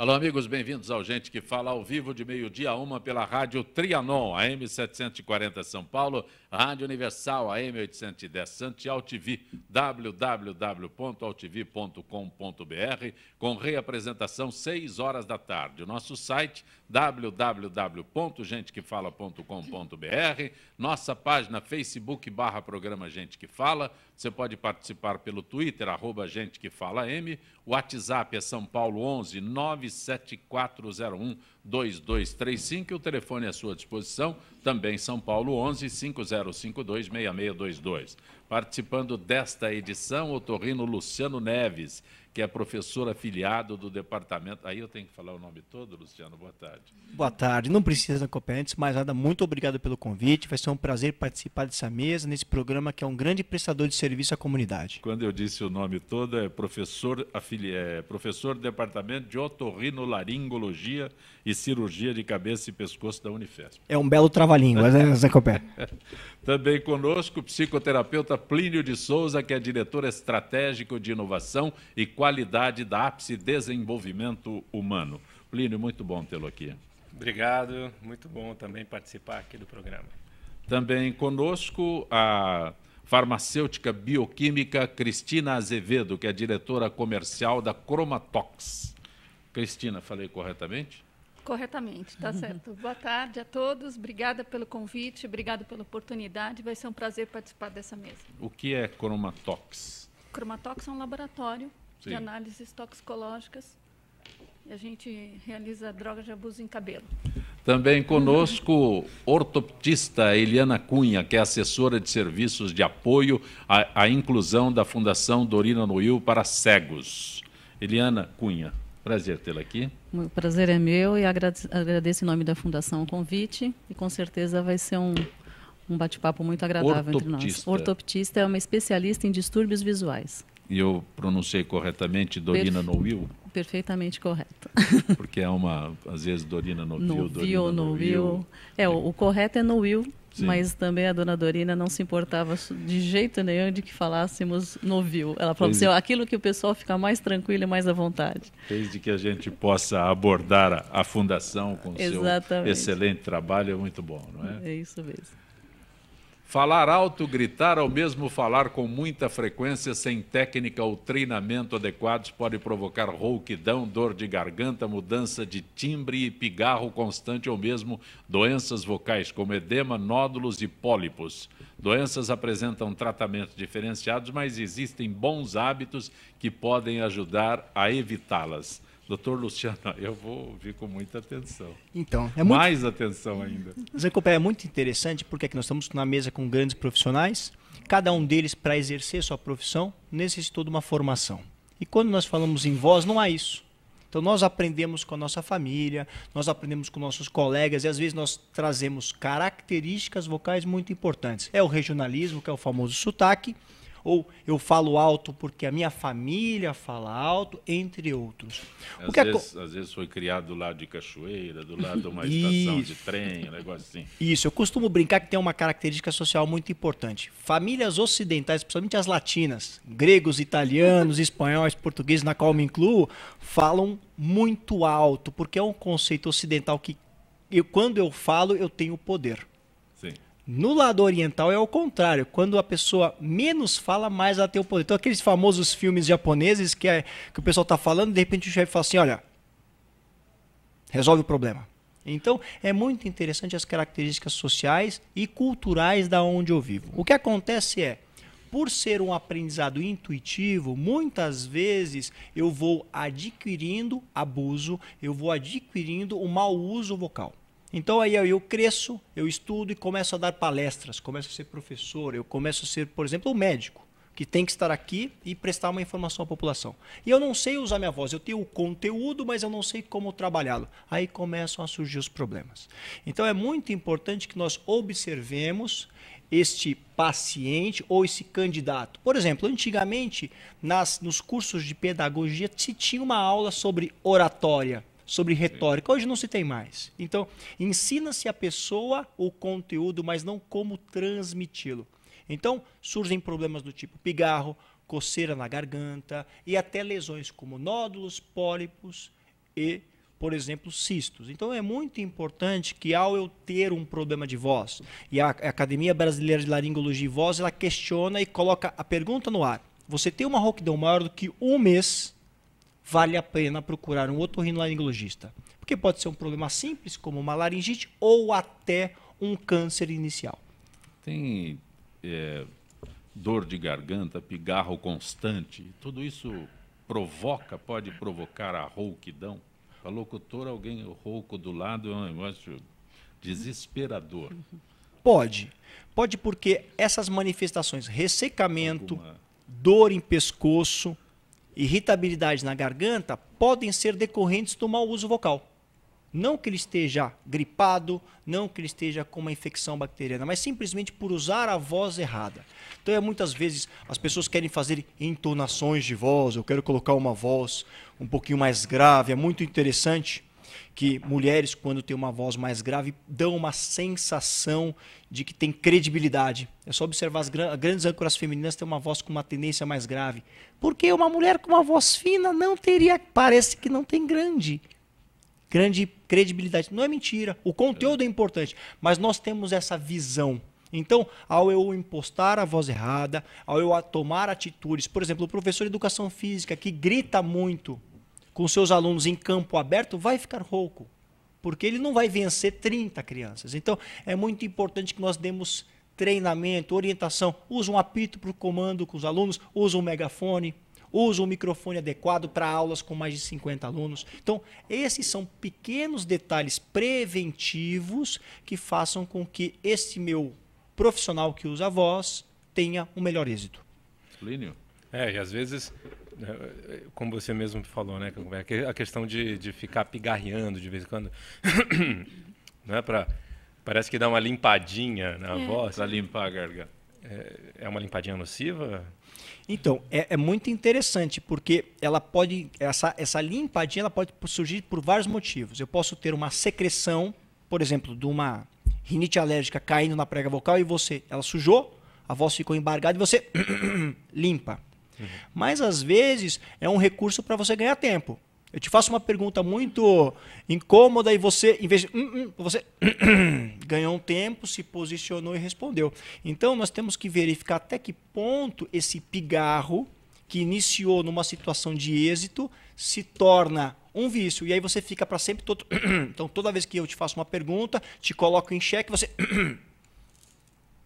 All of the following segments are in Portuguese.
Alô, amigos, bem-vindos ao Gente que Fala ao vivo de meio-dia a 1 pela Rádio Trianon, AM 740 São Paulo, Rádio Universal, AM 810 Santos e AltV, www.altv.com.br, com reapresentação 6 horas da tarde. O nosso site, www.gentequefala.com.br, nossa página Facebook/programa Gente que Fala. Você pode participar pelo Twitter, @GenteQueFalaM. O WhatsApp é São Paulo 11 97401 2235 e o telefone à sua disposição, também São Paulo 11 5052 6622. Participando desta edição, o otorrino Luciano Neves, que é professor afiliado do departamento... Aí eu tenho que falar o nome todo, Luciano? Boa tarde. Boa tarde. Não precisa, antes mais nada, muito obrigado pelo convite. Vai ser um prazer participar dessa mesa, nesse programa que é um grande prestador de serviço à comunidade. Quando eu disse o nome todo, é professor do departamento de otorrinolaringologia e cirurgia de cabeça e pescoço da Unifesp. É um belo trava-língua, né, Zé Copé? Também conosco o psicoterapeuta Plínio de Souza, que é diretor estratégico de inovação e qualidade da Ápice Desenvolvimento Humano. Plínio, muito bom tê-lo aqui. Obrigado, muito bom também participar aqui do programa. Também conosco a farmacêutica bioquímica Cristina Azevedo, que é diretora comercial da Chromatox. Cristina, falei corretamente? Corretamente, está certo. Boa tarde a todos, obrigada pelo convite, obrigada pela oportunidade, vai ser um prazer participar dessa mesa. O que é Chromatox? Chromatox é um laboratório Sim. de análises toxicológicas e a gente realiza drogas de abuso em cabelo. Também conosco, ortoptista Eliana Cunha, que é assessora de serviços de apoio à inclusão da Fundação Dorina Noil para cegos. Eliana Cunha, prazer tê-la aqui. O prazer é meu e agradeço em nome da Fundação o convite e com certeza vai ser um bate-papo muito agradável entre nós. Ortoptista é uma especialista em distúrbios visuais. E eu pronunciei corretamente Dorina Noil? Perfeitamente correto. Porque é às vezes Dorina Noil, Dorina Noil. O correto é Noil, mas também a dona Dorina não se importava de jeito nenhum de que falássemos Novil. Ela falou assim, aquilo que o pessoal fica mais tranquilo e mais à vontade. Desde que a gente possa abordar a fundação com o seu excelente trabalho, é muito bom, não é? É isso mesmo. Falar alto, gritar, ou mesmo falar com muita frequência, sem técnica ou treinamento adequados, pode provocar rouquidão, dor de garganta, mudança de timbre e pigarro constante ou mesmo doenças vocais, como edema, nódulos e pólipos. Doenças apresentam tratamentos diferenciados, mas existem bons hábitos que podem ajudar a evitá-las. Doutor Luciano, eu vou ouvir com muita atenção. Então, mais atenção ainda. Zé Copé, é muito interessante porque aqui nós estamos na mesa com grandes profissionais, cada um deles, para exercer sua profissão, necessitou de uma formação. E quando nós falamos em voz, não há isso. Então nós aprendemos com a nossa família, nós aprendemos com nossos colegas e às vezes nós trazemos características vocais muito importantes. É o regionalismo, que é o famoso sotaque, ou eu falo alto porque a minha família fala alto, entre outros. Às vezes foi criado do lado de Cachoeira, do lado de uma estação de trem, um negócio assim. Isso, eu costumo brincar que tem uma característica social muito importante. Famílias ocidentais, principalmente as latinas, gregos, italianos, espanhóis, portugueses, na qual me incluo, falam muito alto, porque é um conceito ocidental que quando eu falo, eu tenho poder. Sim. No lado oriental é o contrário. Quando a pessoa menos fala, mais ela tem o poder. Então, aqueles famosos filmes japoneses que o pessoal está falando, de repente o chefe fala assim, olha, resolve o problema. Então, é muito interessante as características sociais e culturais da onde eu vivo. O que acontece é, por ser um aprendizado intuitivo, muitas vezes eu vou adquirindo abuso, eu vou adquirindo o mau uso vocal. Então aí eu cresço, eu estudo e começo a dar palestras, começo a ser professor, eu começo a ser, por exemplo, um médico, que tem que estar aqui e prestar uma informação à população. E eu não sei usar minha voz, eu tenho o conteúdo, mas eu não sei como trabalhá-lo. Aí começam a surgir os problemas. Então é muito importante que nós observemos este paciente ou esse candidato. Por exemplo, antigamente, nos cursos de pedagogia, se tinha uma aula sobre oratória, sobre retórica. Hoje não se tem mais. Então, ensina-se a pessoa o conteúdo, mas não como transmiti-lo. Então, surgem problemas do tipo pigarro, coceira na garganta e até lesões como nódulos, pólipos e por exemplo, cistos. Então é muito importante que ao eu ter um problema de voz, e a Academia Brasileira de Laringologia e Voz, ela questiona e coloca a pergunta no ar. Você tem uma rouquidão maior do que um mês, vale a pena procurar um otorrinolaringologista. Porque pode ser um problema simples, como uma laringite, ou até um câncer inicial. Tem dor de garganta, pigarro constante, tudo isso pode provocar a rouquidão? Para locutor, alguém rouco do lado é um negócio desesperador. Pode. Pode porque essas manifestações, ressecamento, dor em pescoço, irritabilidade na garganta, podem ser decorrentes do mau uso vocal. Não que ele esteja gripado, não que ele esteja com uma infecção bacteriana, mas simplesmente por usar a voz errada. Então, muitas vezes, as pessoas querem fazer entonações de voz, eu quero colocar uma voz um pouquinho mais grave. É muito interessante que mulheres, quando têm uma voz mais grave, dão uma sensação de que tem credibilidade. É só observar as grandes âncoras femininas têm uma voz com uma tendência mais grave. Porque uma mulher com uma voz fina não teria, parece que não tem grande credibilidade. Não é mentira, o conteúdo é importante, mas nós temos essa visão. Então, ao eu impostar a voz errada, ao eu tomar atitudes, por exemplo, o professor de educação física que grita muito com seus alunos em campo aberto, vai ficar rouco, porque ele não vai vencer 30 crianças. Então, é muito importante que nós demos treinamento, orientação, usa um apito para o comando com os alunos, usa um megafone, usa um microfone adequado para aulas com mais de 50 alunos. Então, esses são pequenos detalhes preventivos que façam com que esse meu profissional que usa a voz tenha um melhor êxito. Plínio? E às vezes, como você mesmo falou, né, a questão de ficar pigarreando de vez em quando, não é parece que dá uma limpadinha na voz. Para limpar a garganta. É uma limpadinha nociva? Então, é muito interessante, porque ela pode, essa limpadinha ela pode surgir por vários motivos. Eu posso ter uma secreção, por exemplo, de uma rinite alérgica caindo na prega vocal e ela sujou, a voz ficou embargada e você limpa. Mas, às vezes, é um recurso para você ganhar tempo. Eu te faço uma pergunta muito incômoda e você, em vez de você ganhou um tempo, se posicionou e respondeu. Então, nós temos que verificar até que ponto esse pigarro, que iniciou numa situação de êxito, se torna um vício. E aí você fica para sempre todo... Então, toda vez que eu te faço uma pergunta, te coloco em xeque, você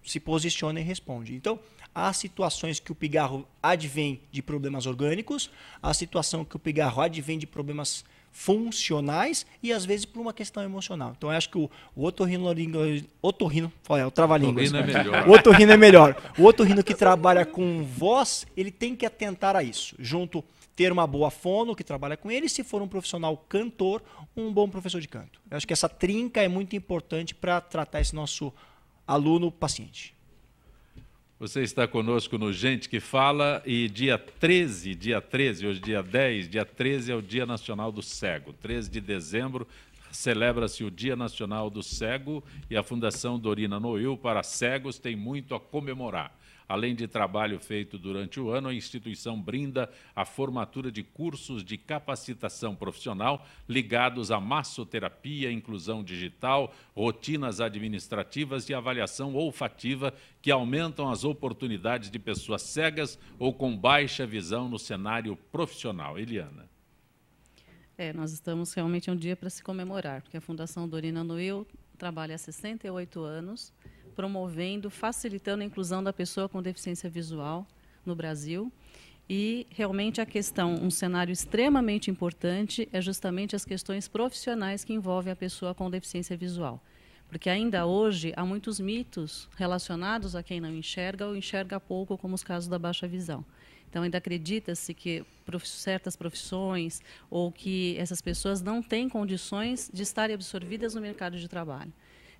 se posiciona e responde. Então, há situações que o pigarro advém de problemas orgânicos, há situação que o pigarro advém de problemas funcionais e às vezes por uma questão emocional. Então eu acho que o otorrino é melhor. O otorrino é melhor. O otorrino que trabalha com voz, ele tem que atentar a isso. Junto, ter uma boa fono que trabalha com ele, e se for um profissional cantor, um bom professor de canto. Eu acho que essa trinca é muito importante para tratar esse nosso aluno-paciente. Você está conosco no Gente que Fala e dia 13, hoje dia 10, dia 13 é o Dia Nacional do Cego. 13 de dezembro celebra-se o Dia Nacional do Cego e a Fundação Dorina Noil para Cegos tem muito a comemorar. Além de trabalho feito durante o ano, a instituição brinda a formatura de cursos de capacitação profissional ligados à massoterapia, inclusão digital, rotinas administrativas e avaliação olfativa que aumentam as oportunidades de pessoas cegas ou com baixa visão no cenário profissional. Eliana. Nós estamos realmente um dia para se comemorar, porque a Fundação Dorina Noil trabalha há 68 anos, promovendo, facilitando a inclusão da pessoa com deficiência visual no Brasil. E, realmente, um cenário extremamente importante é justamente as questões profissionais que envolvem a pessoa com deficiência visual. Porque ainda hoje há muitos mitos relacionados a quem não enxerga ou enxerga pouco, como os casos da baixa visão. Então, ainda acredita-se que certas profissões ou que essas pessoas não têm condições de estarem absorvidas no mercado de trabalho.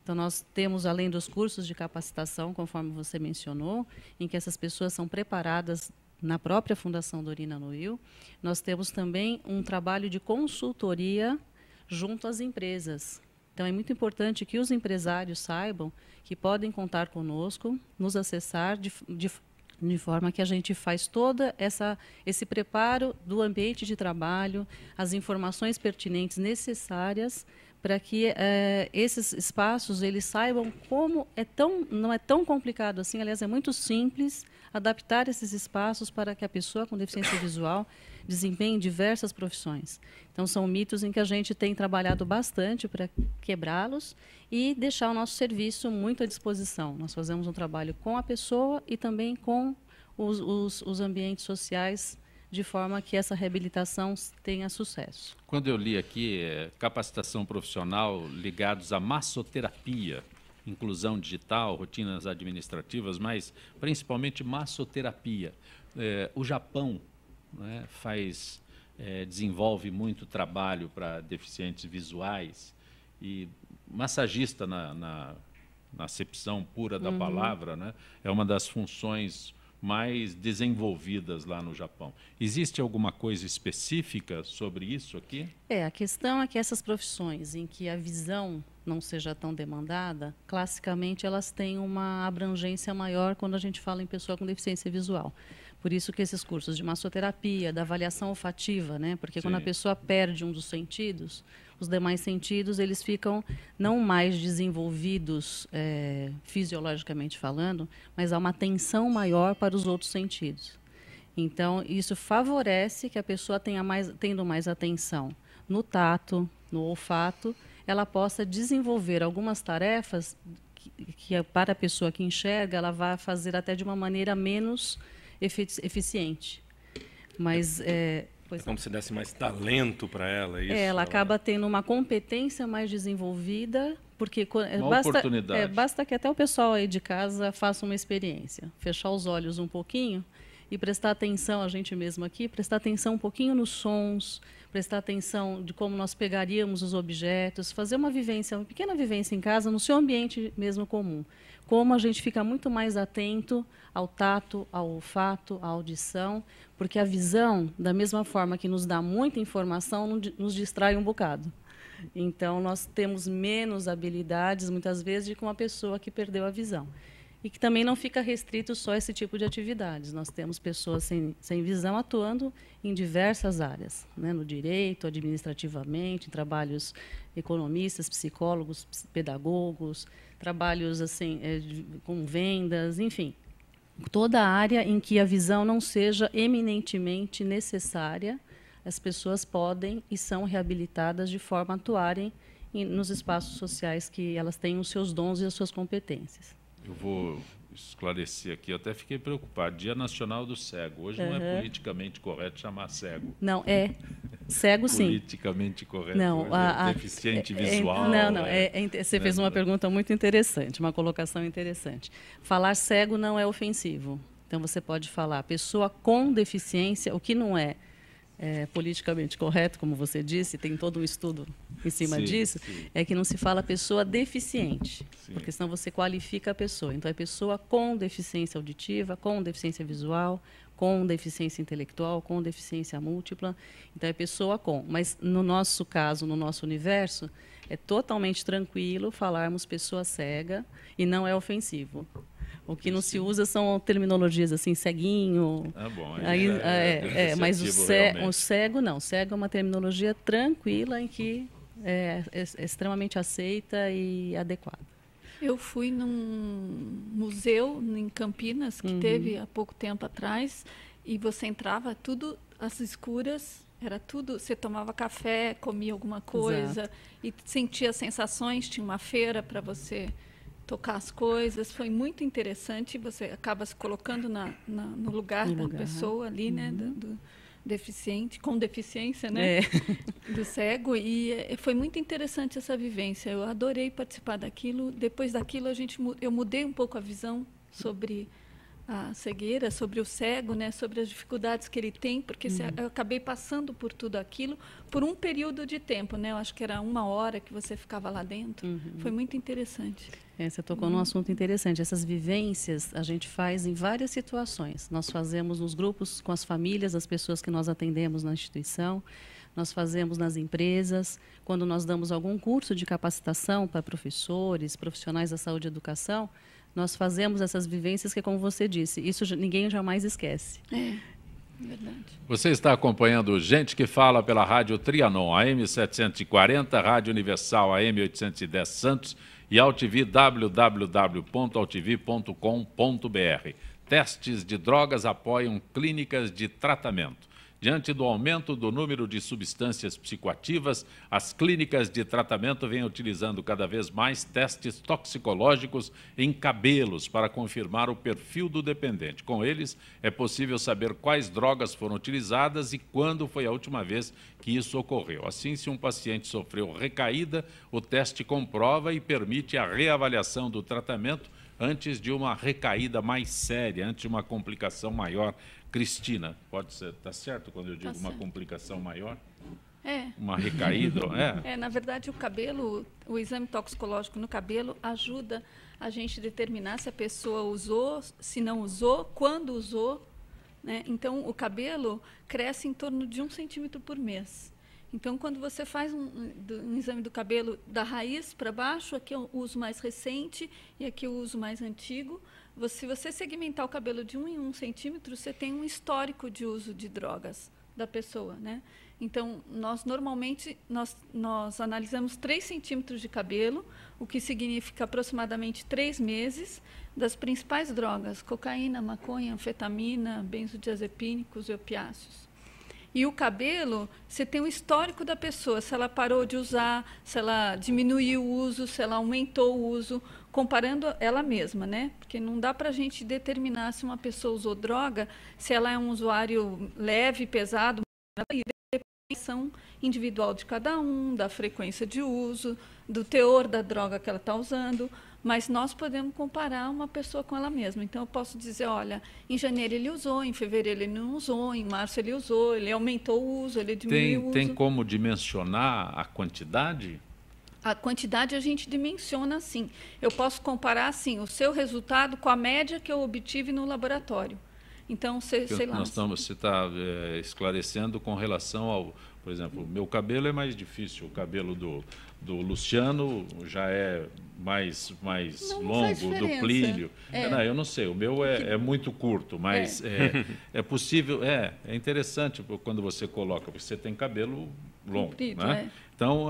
Então, nós temos, além dos cursos de capacitação, conforme você mencionou, em que essas pessoas são preparadas na própria Fundação Dorina Noil, nós temos também um trabalho de consultoria junto às empresas. Então, é muito importante que os empresários saibam que podem contar conosco, nos acessar De forma que a gente faz toda esse preparo do ambiente de trabalho, as informações pertinentes necessárias para que esses espaços eles saibam como não é tão complicado assim, aliás, é muito simples adaptar esses espaços para que a pessoa com deficiência visual desempenhe diversas profissões. Então, são mitos em que a gente tem trabalhado bastante para quebrá-los e deixar o nosso serviço muito à disposição. Nós fazemos um trabalho com a pessoa e também com os ambientes sociais, de forma que essa reabilitação tenha sucesso. Quando eu li aqui, capacitação profissional ligados à massoterapia, inclusão digital, rotinas administrativas, mas principalmente massoterapia. O Japão, né, desenvolve muito trabalho para deficientes visuais e massagista na acepção pura da palavra, né, é uma das funções mais desenvolvidas lá no Japão. Existe alguma coisa específica sobre isso aqui? A questão é que essas profissões em que a visão não seja tão demandada, classicamente elas têm uma abrangência maior quando a gente fala em pessoa com deficiência visual. Por isso que esses cursos de massoterapia, da avaliação olfativa, né? Porque Sim. quando a pessoa perde um dos sentidos, os demais sentidos eles ficam não mais desenvolvidos fisiologicamente falando, mas há uma atenção maior para os outros sentidos. Então, isso favorece que a pessoa tendo mais atenção no tato, no olfato, ela possa desenvolver algumas tarefas que para a pessoa que enxerga, ela vai fazer até de uma maneira menos eficiente. Mas pois como se desse mais talento para ela. Isso, ela acaba tendo uma competência mais desenvolvida, porque basta que até o pessoal aí de casa faça uma experiência, fechar os olhos um pouquinho e prestar atenção, a gente mesmo aqui, prestar atenção um pouquinho nos sons, prestar atenção de como nós pegaríamos os objetos, fazer uma pequena vivência em casa, no seu ambiente mesmo comum. Como a gente fica muito mais atento ao tato, ao olfato, à audição, porque a visão, da mesma forma que nos dá muita informação, nos distrai um bocado. Então, nós temos menos habilidades, muitas vezes, de que uma pessoa que perdeu a visão. E que também não fica restrito só a esse tipo de atividades. Nós temos pessoas sem visão atuando em diversas áreas, né? No direito, administrativamente, em trabalhos economistas, psicólogos, pedagogos, trabalhos assim, com vendas, enfim. Toda a área em que a visão não seja eminentemente necessária, as pessoas podem e são reabilitadas de forma a atuarem nos espaços sociais que elas têm os seus dons e as suas competências. Eu vou esclarecer aqui, eu até fiquei preocupado. Dia Nacional do Cego. Hoje não é politicamente correto chamar cego. Não, é. Cego, sim. Politicamente correto. Não, deficiente visual. Você fez uma pergunta muito interessante, uma colocação interessante. Falar cego não é ofensivo. Então, você pode falar pessoa com deficiência, o que não é politicamente correto, como você disse, tem todo um estudo em cima disso, é que não se fala pessoa deficiente, porque senão você qualifica a pessoa. Então, é pessoa com deficiência auditiva, com deficiência visual, com deficiência intelectual, com deficiência múltipla. Então, é pessoa com. Mas, no nosso caso, no nosso universo, é totalmente tranquilo falarmos pessoa cega e não é ofensivo. O que não se usa são terminologias assim, ceguinho. Bom. Mas o cego não. Cego é uma terminologia tranquila em que é extremamente aceita e adequada. Eu fui num museu em Campinas, que teve há pouco tempo atrás, e você entrava tudo às escuras, era tudo, você tomava café, comia alguma coisa, e sentia sensações, tinha uma feira para você tocar as coisas, foi muito interessante, você acaba se colocando no lugar da pessoa ali, né, do deficiente, com deficiência, né, do cego, e foi muito interessante essa vivência, eu adorei participar daquilo. Depois daquilo eu mudei um pouco a visão sobre a cegueira, sobre o cego, né, sobre as dificuldades que ele tem, porque eu acabei passando por tudo aquilo por um período de tempo, né? Eu acho que era 1 hora que você ficava lá dentro. Foi muito interessante. Você tocou num assunto interessante. Essas vivências a gente faz em várias situações. Nós fazemos nos grupos com as famílias, as pessoas que nós atendemos na instituição. Nós fazemos nas empresas, quando nós damos algum curso de capacitação para professores, profissionais da saúde e educação, nós fazemos essas vivências que, como você disse, isso ninguém jamais esquece. É verdade. Você está acompanhando Gente que Fala pela Rádio Trianon, AM 740, Rádio Universal AM 810 Santos e AltV www.altv.com.br. Testes de drogas apoiam clínicas de tratamento. Diante do aumento do número de substâncias psicoativas, as clínicas de tratamento vêm utilizando cada vez mais testes toxicológicos em cabelos para confirmar o perfil do dependente. Com eles, é possível saber quais drogas foram utilizadas e quando foi a última vez que isso ocorreu. Assim, se um paciente sofreu recaída, o teste comprova e permite a reavaliação do tratamento antes de uma recaída mais séria, antes de uma complicação maior. Cristina, pode ser, tá certo quando eu digo uma complicação maior? É. Uma recaída? Na verdade, o cabelo, o exame toxicológico no cabelo ajuda a gente a determinar se a pessoa usou, se não usou, quando usou, né? Então, o cabelo cresce em torno de 1 centímetro por mês. Então, quando você faz um exame do cabelo da raiz para baixo, aqui é o uso mais recente e aqui é o uso mais antigo. Se você segmentar o cabelo de 1 em 1 centímetro, você tem um histórico de uso de drogas da pessoa, né? Então, normalmente nós analisamos 3 centímetros de cabelo, o que significa aproximadamente 3 meses, das principais drogas: cocaína, maconha, anfetamina, benzodiazepínicos e opiáceos. E o cabelo, você tem o histórico da pessoa, se ela parou de usar, se ela diminuiu o uso, se ela aumentou o uso, comparando ela mesma, né? Porque não dá para a gente determinar se uma pessoa usou droga, se ela é um usuário leve, pesado, e definição individual de cada um, da frequência de uso, do teor da droga que ela está usando. Mas nós podemos comparar uma pessoa com ela mesma. Então, eu posso dizer, olha, em janeiro ele usou, em fevereiro ele não usou, em março ele usou, ele aumentou o uso, ele diminuiu o uso. Tem como dimensionar a quantidade? A quantidade a gente dimensiona assim. Eu posso comparar assim, o seu resultado com a média que eu obtive no laboratório. Então, sei lá. Você está esclarecendo com relação ao... Por exemplo, o meu cabelo é mais difícil, o cabelo do Luciano já é mais longo, do Plínio. Não, eu não sei, o meu é muito curto, mas é possível, é interessante quando você coloca, porque você tem cabelo longo, comprido, né? Então,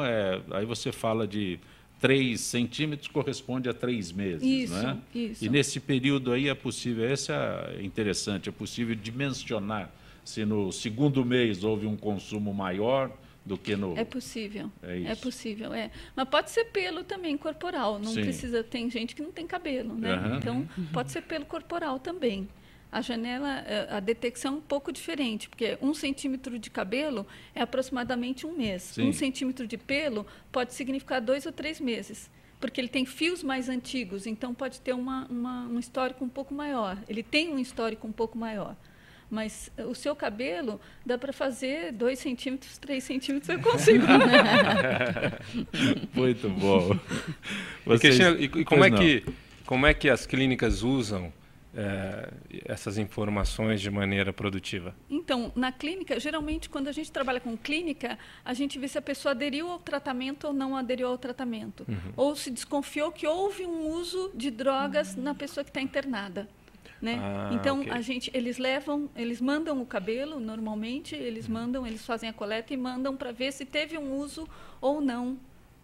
aí você fala de 3 centímetros corresponde a 3 meses. Isso, né? Isso. E nesse período aí é possível, esse é interessante, é possível dimensionar se no segundo mês houve um consumo maior do que no... É possível, é possível, Mas pode ser pelo também corporal, não precisa, tem gente que não tem cabelo, né? Então, pode ser pelo corporal também. A janela, a detecção é um pouco diferente, porque 1 centímetro de cabelo é aproximadamente 1 mês. Sim. 1 centímetro de pelo pode significar 2 ou 3 meses, porque ele tem fios mais antigos, então pode ter um histórico um pouco maior. Ele tem um histórico um pouco maior. Mas o seu cabelo dá para fazer 2 centímetros, 3 centímetros, eu consigo. Muito bom. E como é que as clínicas usam essas informações de maneira produtiva? Então, na clínica, geralmente, quando a gente trabalha com clínica, a gente vê se a pessoa aderiu ao tratamento ou não aderiu ao tratamento. Ou se desconfiou que houve um uso de drogas na pessoa que está internada. Né? Então, okay. Eles mandam o cabelo, normalmente, eles fazem a coleta e mandam para ver se teve um uso ou não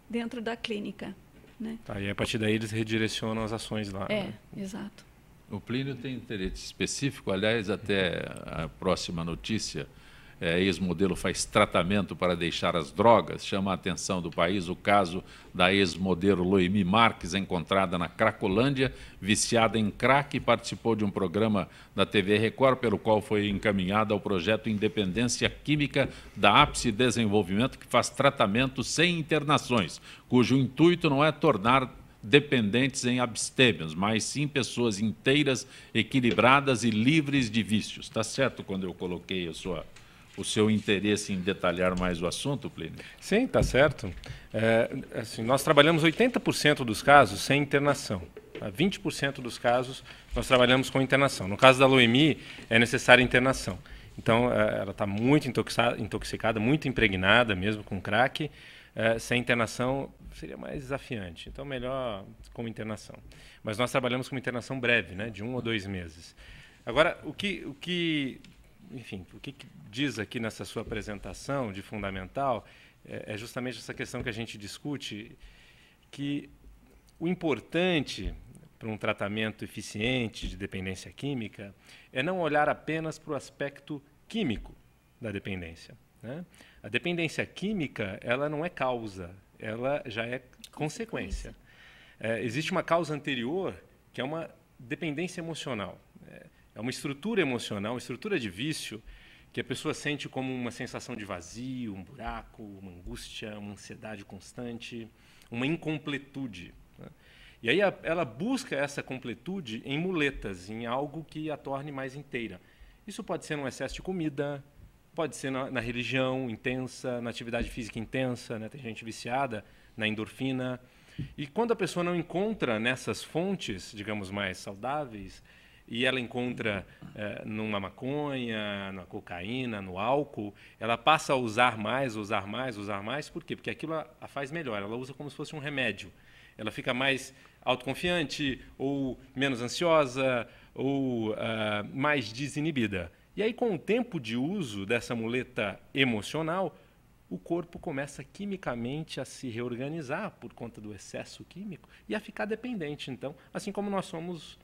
dentro da clínica. Né? E a partir daí eles redirecionam as ações lá. Né? Exato. O Plínio tem interesse específico, aliás, até a próxima notícia, ex-modelo faz tratamento para deixar as drogas, chama a atenção do país o caso da ex-modelo Loemi Marques, encontrada na Cracolândia, viciada em crack, e participou de um programa da TV Record, pelo qual foi encaminhada ao projeto Independência Química da Ápice Desenvolvimento, que faz tratamento sem internações, cujo intuito não é tornar dependentes em abstêmios, mas sim pessoas inteiras, equilibradas e livres de vícios. Está certo quando eu coloquei o seu interesse em detalhar mais o assunto, Plínio? Sim, está certo. Assim, nós trabalhamos 80% dos casos sem internação. 20% dos casos nós trabalhamos com internação. No caso da Loemi, é necessária internação. Então, ela está muito intoxicada, muito impregnada mesmo com crack. Sem internação, seria mais desafiante. Então, melhor como internação. Mas nós trabalhamos com internação breve, né, de 1 ou 2 meses. Agora, o que diz aqui nessa sua apresentação de fundamental é justamente essa questão que a gente discute, que o importante para um tratamento eficiente de dependência química é não olhar apenas para o aspecto químico da dependência, né? A dependência química, ela não é causa, ela já é consequência. Existe uma causa anterior, que é uma dependência emocional. É uma estrutura emocional, uma estrutura de vício, que a pessoa sente como uma sensação de vazio, um buraco, uma angústia, uma ansiedade constante, uma incompletude, né? E aí ela busca essa completude em muletas, em algo que a torne mais inteira. Isso pode ser um excesso de comida, pode ser na religião intensa, na atividade física intensa, né? Tem gente viciada na endorfina. E quando a pessoa não encontra nessas fontes, digamos, mais saudáveis, e ela encontra numa maconha, na cocaína, no álcool, ela passa a usar mais, usar mais, usar mais. Por quê? Porque aquilo a faz melhor, ela usa como se fosse um remédio. Ela fica mais autoconfiante, ou menos ansiosa, ou mais desinibida. E aí, com o tempo de uso dessa muleta emocional, o corpo começa quimicamente a se reorganizar por conta do excesso químico e a ficar dependente. Então, assim como nós somos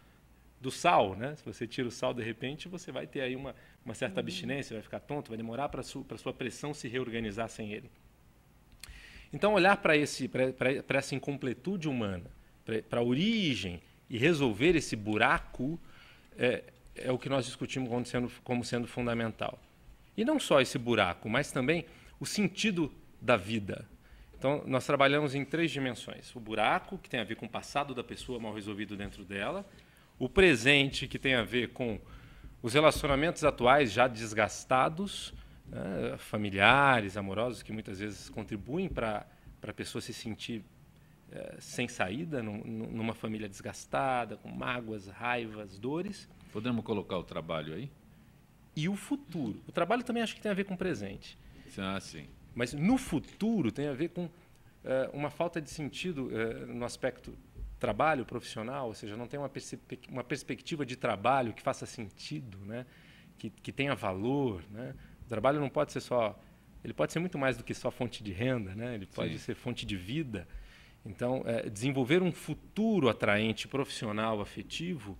do sal, né? Se você tira o sal de repente, você vai ter aí uma certa abstinência, vai ficar tonto, vai demorar para a sua pressão se reorganizar sem ele. Então, olhar para essa incompletude humana, para a origem e resolver esse buraco é o que nós discutimos como sendo fundamental. E não só esse buraco, mas também o sentido da vida. Então, nós trabalhamos em 3 dimensões. O buraco, que tem a ver com o passado da pessoa mal resolvido dentro dela. O presente, que tem a ver com os relacionamentos atuais já desgastados, né, familiares, amorosos, que muitas vezes contribuem para a pessoa se sentir sem saída, numa família desgastada, com mágoas, raivas, dores. Podemos colocar o trabalho aí? E o futuro. O trabalho também acho que tem a ver com o presente. Ah, sim. Mas no futuro tem a ver com uma falta de sentido no aspecto trabalho profissional, ou seja, não tem uma perspectiva de trabalho que faça sentido, né? que tenha valor, né? O trabalho não pode ser só... Ele pode ser muito mais do que só fonte de renda, né? Ele pode ser fonte de vida. Então, desenvolver um futuro atraente, profissional, afetivo,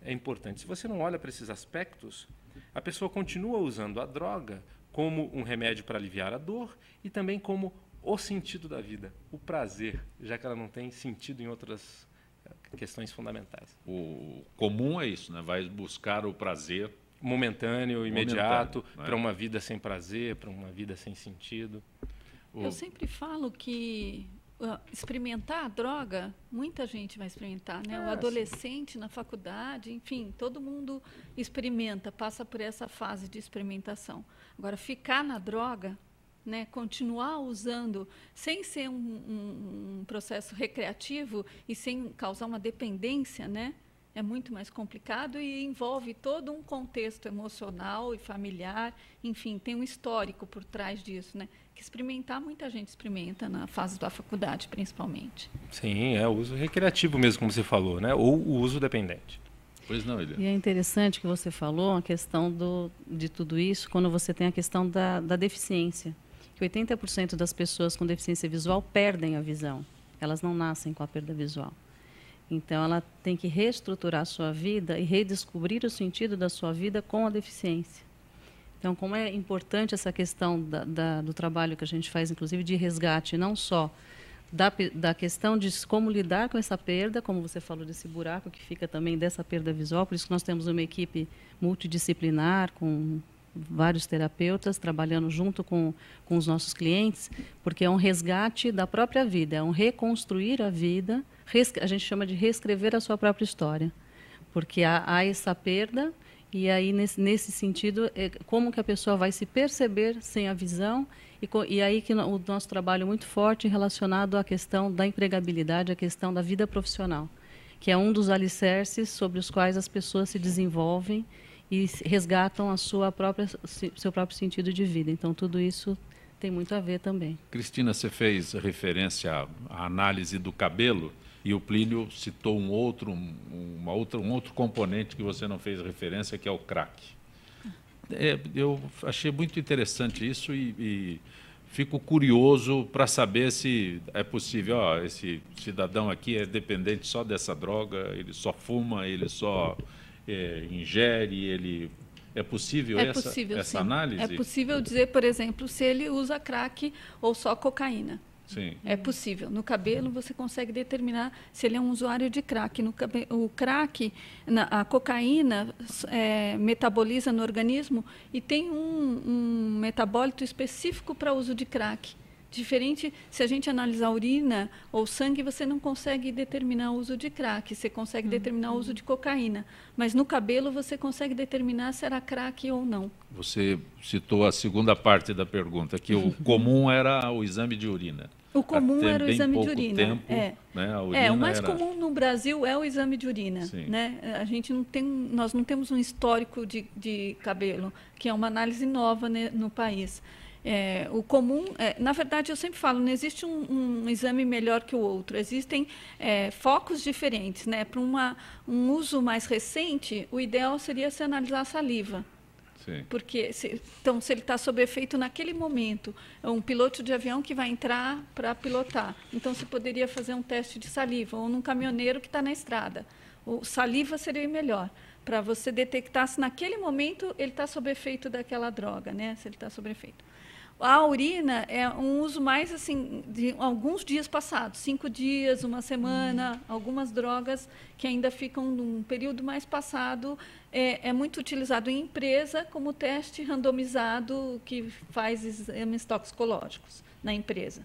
é importante. Se você não olha para esses aspectos, a pessoa continua usando a droga como um remédio para aliviar a dor e também como o sentido da vida, o prazer, já que ela não tem sentido em outras questões fundamentais. O comum é isso, né? Vai buscar o prazer momentâneo, imediato, né? Para uma vida sem prazer, para uma vida sem sentido. Eu sempre falo que experimentar a droga, muita gente vai experimentar, né? O adolescente na faculdade, enfim, todo mundo experimenta, passa por essa fase de experimentação. Agora, ficar na droga, né, continuar usando sem ser um processo recreativo e sem causar uma dependência, né, é muito mais complicado e envolve todo um contexto emocional e familiar, enfim, tem um histórico por trás disso, né, que experimentar, muita gente experimenta na fase da faculdade, principalmente. Sim, é o uso recreativo mesmo, como você falou, né, ou o uso dependente. Pois não, Eliane. E é interessante que você falou a questão de tudo isso, quando você tem a questão da deficiência. Que 80% das pessoas com deficiência visual perdem a visão. Elas não nascem com a perda visual. Então, ela tem que reestruturar a sua vida e redescobrir o sentido da sua vida com a deficiência. Então, como é importante essa questão do trabalho que a gente faz, inclusive, de resgate, não só da questão de como lidar com essa perda, como você falou desse buraco que fica também dessa perda visual, por isso que nós temos uma equipe multidisciplinar, com vários terapeutas trabalhando junto com os nossos clientes, porque é um resgate da própria vida, é um reconstruir a vida, a gente chama de reescrever a sua própria história, porque há essa perda, e aí nesse sentido, como que a pessoa vai se perceber sem a visão, e aí que o nosso trabalho é muito forte relacionado à questão da empregabilidade, à questão da vida profissional, que é um dos alicerces sobre os quais as pessoas se desenvolvem e resgatam seu próprio sentido de vida. Então, tudo isso Tem muito a ver também. Cristina, você fez referência à análise do cabelo e o Plínio citou um outro componente que você não fez referência, que é o crack. Eu achei muito interessante isso e fico curioso para saber se é possível. Esse cidadão aqui é dependente só dessa droga, ele só fuma, ele só ingere, ele... É possível essa análise? É possível dizer, por exemplo, se ele usa crack ou só cocaína. Sim. É possível. No cabelo, você consegue determinar se ele é um usuário de crack. O crack, a cocaína, metaboliza no organismo e tem um metabólito específico para uso de crack. Diferente, se a gente analisar a urina ou sangue, você não consegue determinar o uso de crack, você consegue determinar o uso de cocaína. Mas no cabelo você consegue determinar se era crack ou não. Você citou a segunda parte da pergunta, que o comum era o exame de urina. O comum era o exame de urina. Tempo, né, a urina o mais comum no Brasil é o exame de urina. Né? Nós não temos um histórico de cabelo, que é uma análise nova, né, no país. O comum, na verdade, eu sempre falo, não existe um exame melhor que o outro. Existem focos diferentes. Né? Para um uso mais recente, o ideal seria se analisar a saliva. Sim. Porque, se ele está sob efeito naquele momento, é um piloto de avião que vai entrar para pilotar. Então, se poderia fazer um teste de saliva, ou num caminhoneiro que está na estrada. Saliva seria melhor, para você detectar se naquele momento ele está sob efeito daquela droga, né? Se ele está sob efeito. A urina é um uso mais assim de alguns dias passados, 5 dias, uma semana. Algumas drogas que ainda ficam num período mais passado é muito utilizado em empresa como teste randomizado que faz exames toxicológicos na empresa.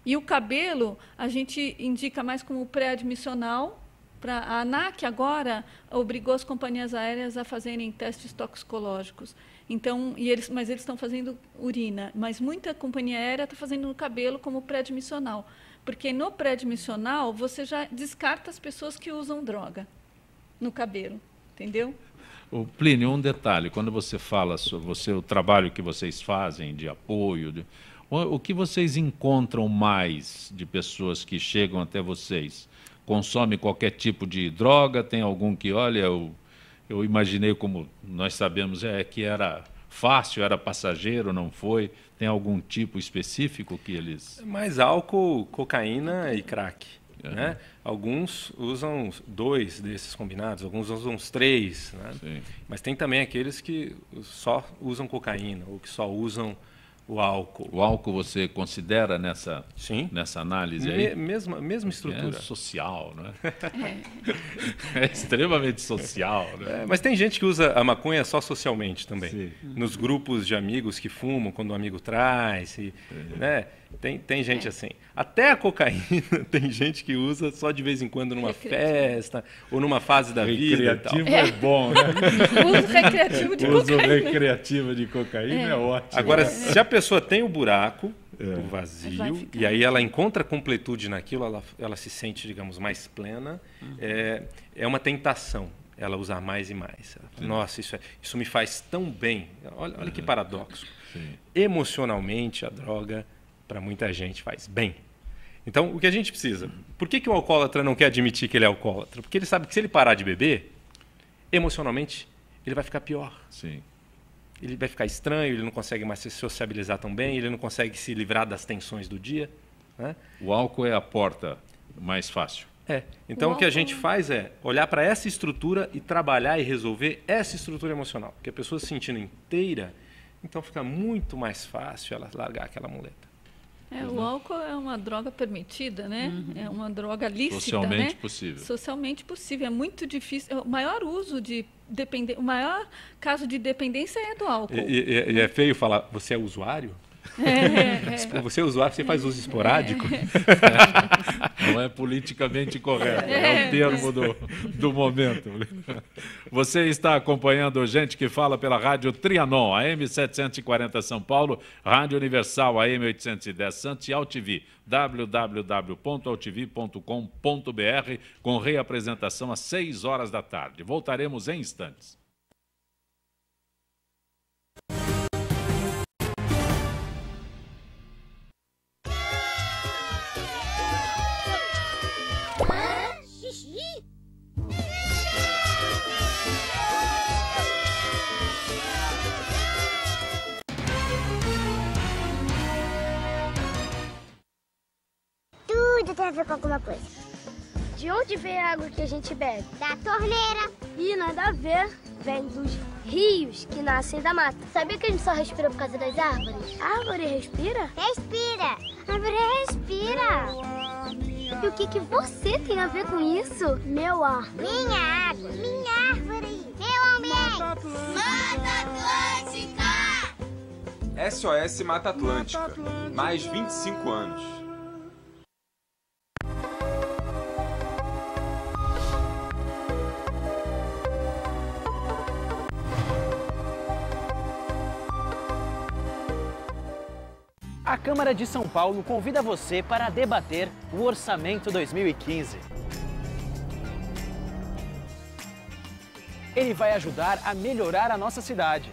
E o cabelo a gente indica mais como pré-admissional. A ANAC agora obrigou as companhias aéreas a fazerem testes toxicológicos. Então, mas eles estão fazendo urina, mas muita companhia aérea está fazendo no cabelo como pré-admissional, porque no pré-admissional você já descarta as pessoas que usam droga no cabelo, entendeu? O Plínio, um detalhe, quando você fala sobre o trabalho que vocês fazem de apoio, o que vocês encontram mais de pessoas que chegam até vocês? Consome qualquer tipo de droga? Tem algum que, olha, eu imaginei, como nós sabemos, que era fácil, era passageiro, não foi? Tem algum tipo específico que eles... Mais álcool, cocaína e crack. Né? Alguns usam 2 desses combinados, alguns usam os 3. Né? Mas tem também aqueles que só usam cocaína ou que só usam o álcool. O álcool você considera nessa análise aí? Mesma estrutura. É social, né? É extremamente social. Né? Mas tem gente que usa a maconha só socialmente também. Sim. Nos grupos de amigos que fumam, quando um amigo traz. Né? Tem gente assim. Até a cocaína tem gente que usa só de vez em quando numa festa ou numa fase da vida. Recreativo é bom, né? Uso recreativo de cocaína. Uso recreativo de cocaína é ótimo. Agora, se a pessoa tem o buraco, o vazio, e aí ela encontra completude naquilo, ela se sente, digamos, mais plena, é uma tentação ela usar mais e mais. Fala, nossa, isso me faz tão bem. Olha que paradoxo. Sim. Emocionalmente, a droga, para muita gente, faz bem. Então, o que a gente precisa? Por que o alcoólatra não quer admitir que ele é alcoólatra? Porque ele sabe que se ele parar de beber, emocionalmente, ele vai ficar pior. Sim. Ele vai ficar estranho, ele não consegue mais se sociabilizar tão bem, ele não consegue se livrar das tensões do dia. Né? O álcool é a porta mais fácil. Então, o que a gente faz é olhar para essa estrutura e trabalhar e resolver essa estrutura emocional. Porque a pessoa se sentindo inteira, então fica muito mais fácil ela largar aquela muleta. O álcool é uma droga permitida, né? É uma droga lícita, socialmente né? possível. Socialmente possível. É muito difícil. O maior uso de o maior caso de dependência é do álcool. E é feio falar, você é usuário? Você é usuário, você faz uso esporádico? Não é politicamente correto, é um termo do momento. Você está acompanhando Gente que Fala pela Rádio Trianon, AM 740 São Paulo, Rádio Universal, AM 810 Santos e AltV, www.altv.com.br, com reapresentação às 6 horas da tarde. Voltaremos em instantes. Tudo tem a ver com alguma coisa. De onde vem a água que a gente bebe? Da torneira. Ih, nada a ver. Vem dos rios que nascem da mata. Sabia que a gente só respira por causa das árvores? A árvore respira? Respira. A árvore respira. E o que você tem a ver com isso? Meu ar. Minha água. Minha árvore. Meu ambiente. Mata Atlântica. SOS Mata Atlântica. Mais 25 anos. A Câmara de São Paulo convida você para debater o Orçamento 2015. Ele vai ajudar a melhorar a nossa cidade.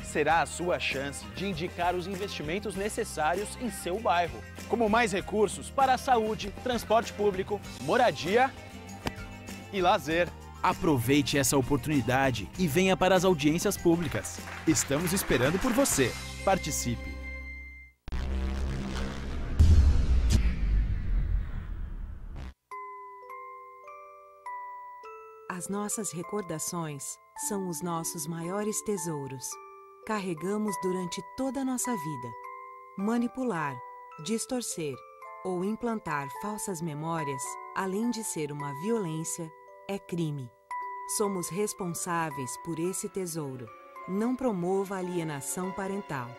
Será a sua chance de indicar os investimentos necessários em seu bairro, como mais recursos para a saúde, transporte público, moradia e lazer. Aproveite essa oportunidade e venha para as audiências públicas. Estamos esperando por você. Participe! As nossas recordações são os nossos maiores tesouros. Carregamos durante toda a nossa vida. Manipular, distorcer ou implantar falsas memórias, além de ser uma violência, é crime. Somos responsáveis por esse tesouro. Não promova alienação parental.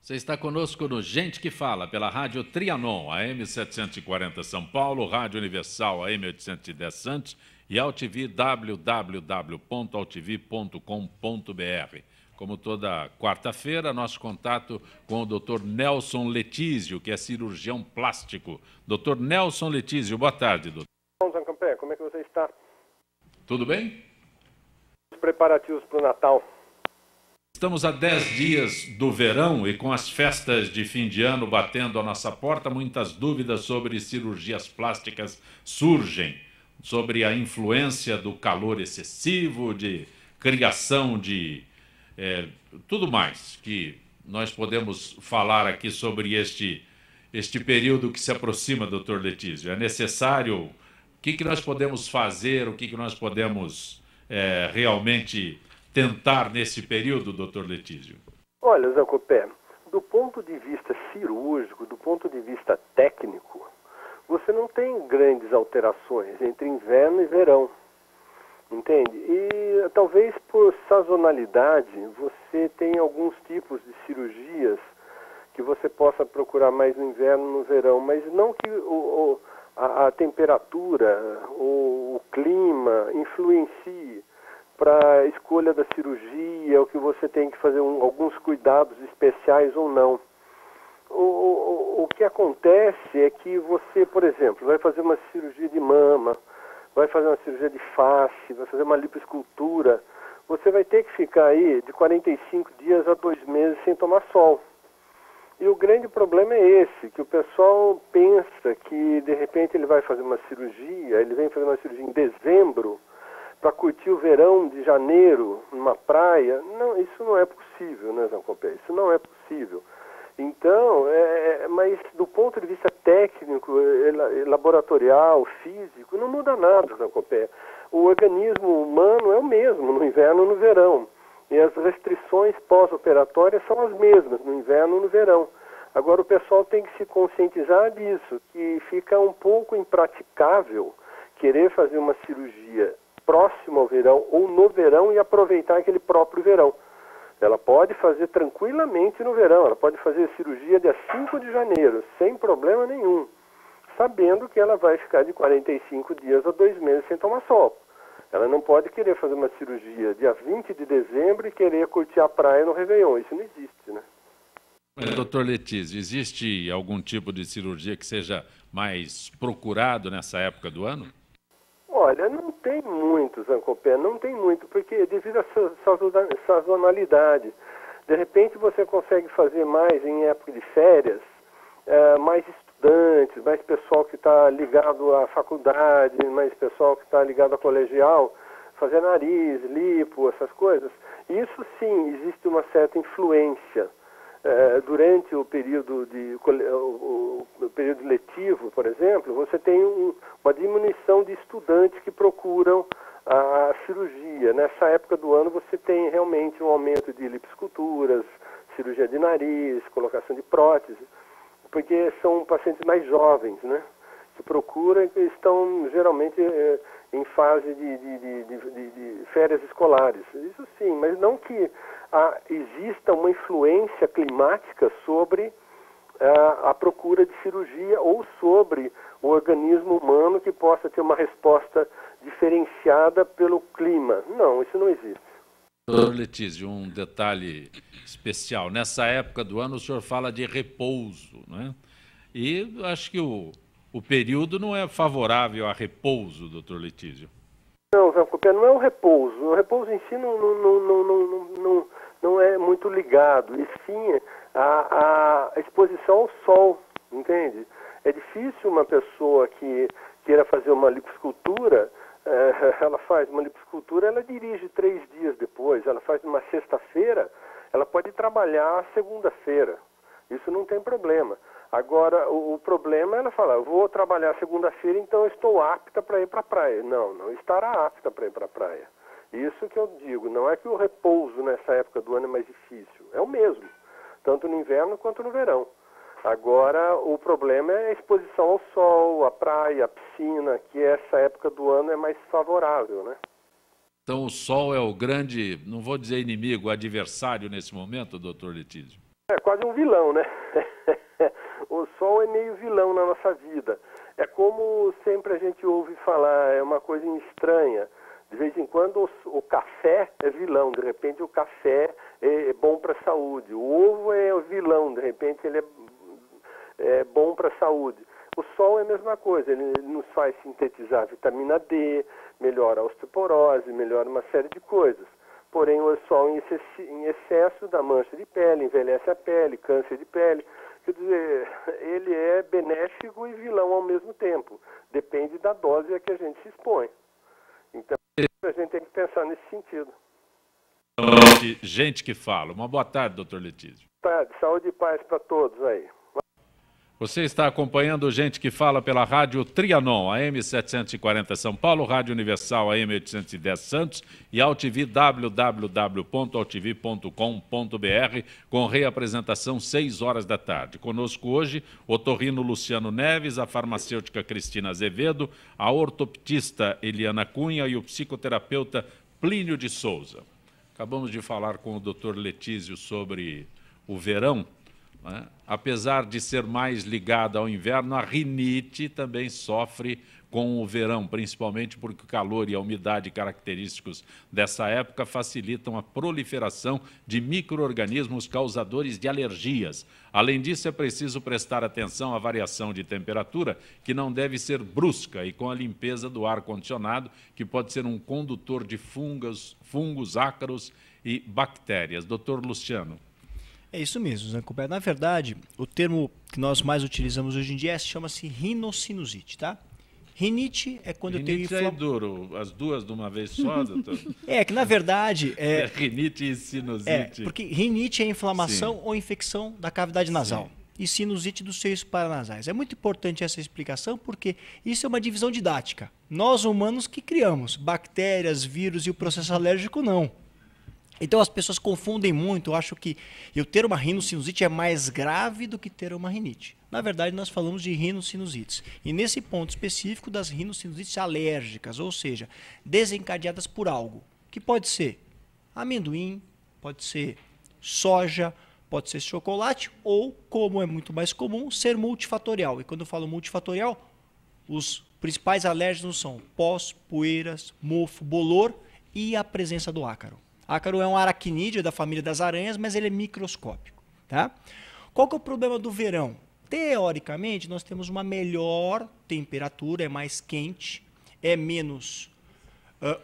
Você está conosco no Gente que Fala, pela Rádio Trianon, AM 740 São Paulo, Rádio Universal, AM 810 Santos e AltV, www.altv.com.br. Como toda quarta-feira, nosso contato com o Dr. Nelson Letísio, que é cirurgião plástico. Dr. Nelson Letísio, boa tarde, doutor. Zancampe, como é que você está? Tudo bem? Os preparativos para o Natal. Estamos a 10 dias do verão e com as festas de fim de ano batendo à nossa porta, muitas dúvidas sobre cirurgias plásticas surgem, sobre a influência do calor excessivo, de criação de tudo mais que nós podemos falar aqui sobre este período que se aproxima, doutor Letísio. É necessário? O que nós podemos fazer? O que nós podemos realmente tentar nesse período, doutor Letísio? Olha, Zancopé, do ponto de vista cirúrgico, do ponto de vista técnico, você não tem grandes alterações entre inverno e verão, entende? E talvez por sazonalidade você tenha alguns tipos de cirurgias que você possa procurar mais no inverno e no verão, mas não que a temperatura ou o clima influencie para a escolha da cirurgia, o que você tem que fazer alguns cuidados especiais ou não. O que acontece é que você, por exemplo, vai fazer uma cirurgia de mama, vai fazer uma cirurgia de face, vai fazer uma lipoescultura, você vai ter que ficar aí de 45 dias a 2 meses sem tomar sol. E o grande problema é esse, que o pessoal pensa que de repente ele vai fazer uma cirurgia, ele vem fazer uma cirurgia em dezembro, para curtir o verão de janeiro numa praia. Não, isso não é possível, né, Zancopé? Isso não é possível. Então, mas do ponto de vista técnico, laboratorial, físico, não muda nada, Zancopé. o organismo humano é o mesmo no inverno e no verão. E as restrições pós-operatórias são as mesmas no inverno e no verão. Agora o pessoal tem que se conscientizar disso, que fica um pouco impraticável querer fazer uma cirurgia próxima ao verão ou no verão e aproveitar aquele próprio verão. Ela pode fazer tranquilamente no verão, ela pode fazer a cirurgia dia 5 de janeiro, sem problema nenhum, sabendo que ela vai ficar de 45 dias a 2 meses sem tomar sol. Ela não pode querer fazer uma cirurgia dia 20 de dezembro e querer curtir a praia no Réveillon. Isso não existe, né? Mas, doutor Letísio, existe algum tipo de cirurgia que seja mais procurado nessa época do ano? Olha, não tem muito, Zancopé, não tem muito, porque devido à sazonalidade. De repente você consegue fazer mais em época de férias, mais estudantes, mais pessoal que está ligado à faculdade, mais pessoal que está ligado a colegial, fazer nariz, lipo, essas coisas. Isso sim, existe uma certa influência. Durante o período letivo, por exemplo, você tem uma diminuição de estudantes que procuram a cirurgia. Nessa época do ano você tem realmente um aumento de liposculturas, cirurgia de nariz, colocação de prótese, porque são pacientes mais jovens, né, que procuram e estão geralmente em fase de férias escolares. Isso sim, mas não que exista uma influência climática sobre a procura de cirurgia ou sobre o organismo humano que possa ter uma resposta diferenciada pelo clima. Não, isso não existe. Doutor Letísio, um detalhe especial. Nessa época do ano o senhor fala de repouso, né? E acho que o período não é favorável a repouso, doutor Letísio. Não, Zancopé, não é o repouso. O repouso em si não é muito ligado, e sim a exposição ao sol, entende? É difícil uma pessoa que queira fazer uma liposcultura, ela faz uma liposcultura, ela dirige 3 dias depois, ela faz numa sexta-feira, ela pode trabalhar segunda-feira, isso não tem problema. Agora, o problema é ela falar, eu vou trabalhar segunda-feira, então eu estou apta para ir para a praia. Não estará apta para ir para a praia. Isso que eu digo, não é que o repouso nessa época do ano é mais difícil, é o mesmo, tanto no inverno quanto no verão. Agora, o problema é a exposição ao sol, a praia, a piscina, que essa época do ano é mais favorável, né? Então o sol é o grande, não vou dizer inimigo, adversário nesse momento, doutor Letísio? É quase um vilão, né? O sol é meio vilão na nossa vida. É como sempre a gente ouve falar, é uma coisa estranha. De vez em quando o café é vilão, de repente o café é bom para a saúde. O ovo é o vilão, de repente ele é bom para a saúde. O sol é a mesma coisa, ele nos faz sintetizar vitamina D, melhora a osteoporose, melhora uma série de coisas. Porém, o sol em excesso dá mancha de pele, envelhece a pele, câncer de pele. Quer dizer, ele é benéfico e vilão ao mesmo tempo. Depende da dose a que a gente se expõe. Então, a gente tem que pensar nesse sentido. Gente que fala. Uma boa tarde, doutor Letísio. Boa tarde, saúde e paz para todos aí. Você está acompanhando Gente que Fala pela Rádio Trianon, AM 740 São Paulo, Rádio Universal AM 810 Santos e AltV www.altv.com.br com reapresentação 6 horas da tarde. Conosco hoje, otorrino Luciano Neves, a farmacêutica Cristina Azevedo, a ortoptista Eliana Cunha e o psicoterapeuta Plínio de Souza. Acabamos de falar com o doutor Letísio sobre o verão. Né? Apesar de ser mais ligada ao inverno, a rinite também sofre com o verão, principalmente porque o calor e a umidade característicos dessa época facilitam a proliferação de micro-organismos causadores de alergias. Além disso, é preciso prestar atenção à variação de temperatura, que não deve ser brusca, e com a limpeza do ar-condicionado, que pode ser um condutor de fungos, ácaros e bactérias. Doutor Luciano. É isso mesmo, Zancopé. Na verdade, o termo que nós mais utilizamos hoje em dia chama-se rinocinusite, tá? Rinite é quando eu tenho inflamação. Rinite é duro, as duas de uma vez só, doutor? É, que na verdade... Rinite e sinusite. Porque rinite é inflamação ou infecção da cavidade nasal. e sinusite dos seios paranasais. É muito importante essa explicação porque isso é uma divisão didática. Nós humanos que criamos, bactérias, vírus e o processo alérgico não. Então as pessoas confundem muito, eu acho que eu ter uma rinocinusite é mais grave do que ter uma rinite. Na verdade, nós falamos de rinossinusites. E nesse ponto específico das rinossinusites alérgicas, ou seja, desencadeadas por algo, que pode ser amendoim, pode ser soja, pode ser chocolate ou, como é muito mais comum, ser multifatorial. E quando eu falo multifatorial, os principais alérgenos são pós, poeiras, mofo, bolor e a presença do ácaro. Ácaro é um aracnídeo da família das aranhas, mas ele é microscópico. Tá? Qual que é o problema do verão? Teoricamente, nós temos uma melhor temperatura, é mais quente, é menos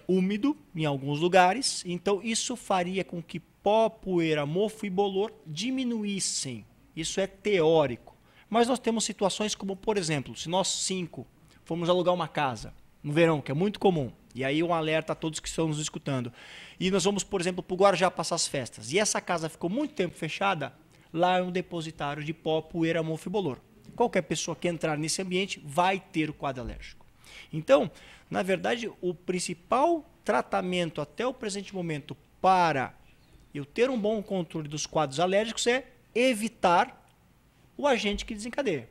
úmido em alguns lugares. Então, isso faria com que pó, poeira, mofo e bolor diminuíssem. Isso é teórico. Mas nós temos situações como, por exemplo, se nós 5 formos alugar uma casa no verão, que é muito comum, e aí um alerta a todos que estão nos escutando, e nós vamos, por exemplo, para o Guarujá passar as festas, e essa casa ficou muito tempo fechada, lá é um depositário de pó, poeira, mofo e bolor. Qualquer pessoa que entrar nesse ambiente vai ter o quadro alérgico. Então, na verdade, o principal tratamento até o presente momento para eu ter um bom controle dos quadros alérgicos é evitar o agente que desencadeia.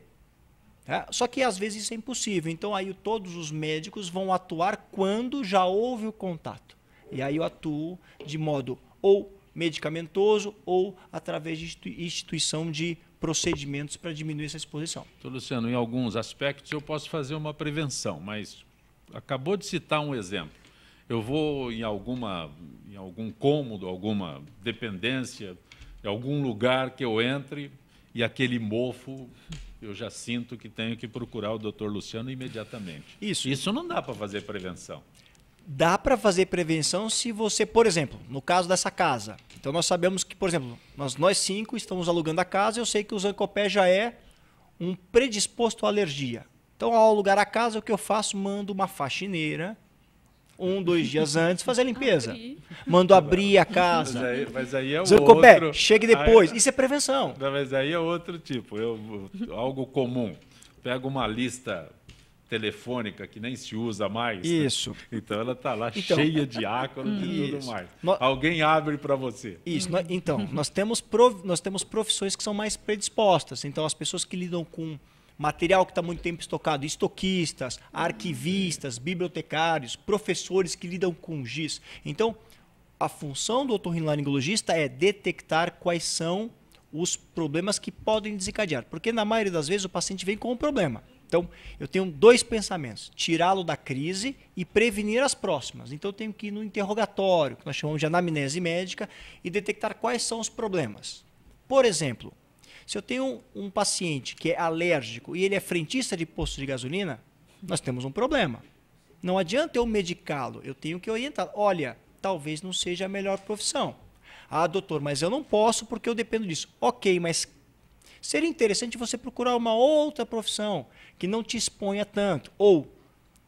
Só que às vezes isso é impossível, então aí todos os médicos vão atuar quando já houve o contato. E aí eu atuo de modo ou medicamentoso ou através de instituição de procedimentos para diminuir essa exposição. Então, Luciano, em alguns aspectos eu posso fazer uma prevenção, mas acabou de citar um exemplo. Eu vou em algum cômodo, alguma dependência, em algum lugar que eu entre e aquele mofo, eu já sinto que tenho que procurar o Dr. Luciano imediatamente. Isso não dá para fazer prevenção. Dá para fazer prevenção se você, por exemplo, no caso dessa casa. Então nós sabemos que, por exemplo, nós 5 estamos alugando a casa, eu sei que o zancopé já é um predisposto à alergia. Então ao alugar a casa, o que eu faço? Mando uma faxineira 1, 2 dias antes fazer a limpeza. Mando abrir a casa. Mas aí é zancopé, outro... chegue depois. Isso é prevenção. Não, mas aí é outro tipo. Algo comum. Pega uma lista telefônica que nem se usa mais. Isso. Né? Então ela está lá cheia de ácaro e tudo mais. Alguém abre para você. Isso. Então, nós temos profissões que são mais predispostas. Então, as pessoas que lidam com material que está muito tempo estocado, estoquistas, arquivistas, bibliotecários, professores que lidam com giz. Então, a função do otorrinolaringologista é detectar quais são os problemas que podem desencadear. Porque, na maioria das vezes, o paciente vem com um problema. Então, eu tenho 2 pensamentos, tirá-lo da crise e prevenir as próximas. Então, eu tenho que ir no interrogatório, que nós chamamos de anamnese médica, e detectar quais são os problemas. Por exemplo, se eu tenho um paciente que é alérgico e ele é frentista de posto de gasolina, nós temos um problema. Não adianta eu medicá-lo, eu tenho que orientar. Olha, talvez não seja a melhor profissão. Ah, doutor, mas eu não posso porque eu dependo disso. Ok, mas seria interessante você procurar uma outra profissão que não te exponha tanto. Ou,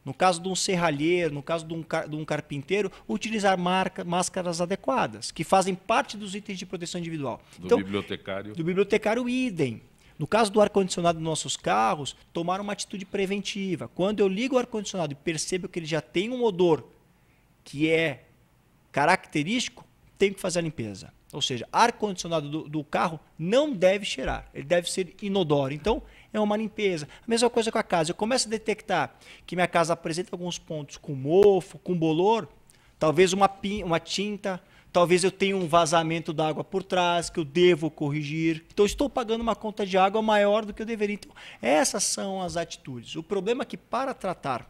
no caso de um serralheiro, no caso de um carpinteiro, utilizar máscaras adequadas, que fazem parte dos itens de proteção individual. Do bibliotecário. Do bibliotecário, idem. No caso do ar-condicionado dos nossos carros, tomar uma atitude preventiva. Quando eu ligo o ar-condicionado e percebo que ele já tem um odor que é característico, tenho que fazer a limpeza. Ou seja, ar-condicionado do carro não deve cheirar, ele deve ser inodoro. Então, é uma limpeza. A mesma coisa com a casa. Eu começo a detectar que minha casa apresenta alguns pontos com mofo, com bolor, talvez uma tinta, talvez eu tenha um vazamento d'água por trás que eu devo corrigir. Então, estou pagando uma conta de água maior do que eu deveria. Então, essas são as atitudes. O problema é que para tratar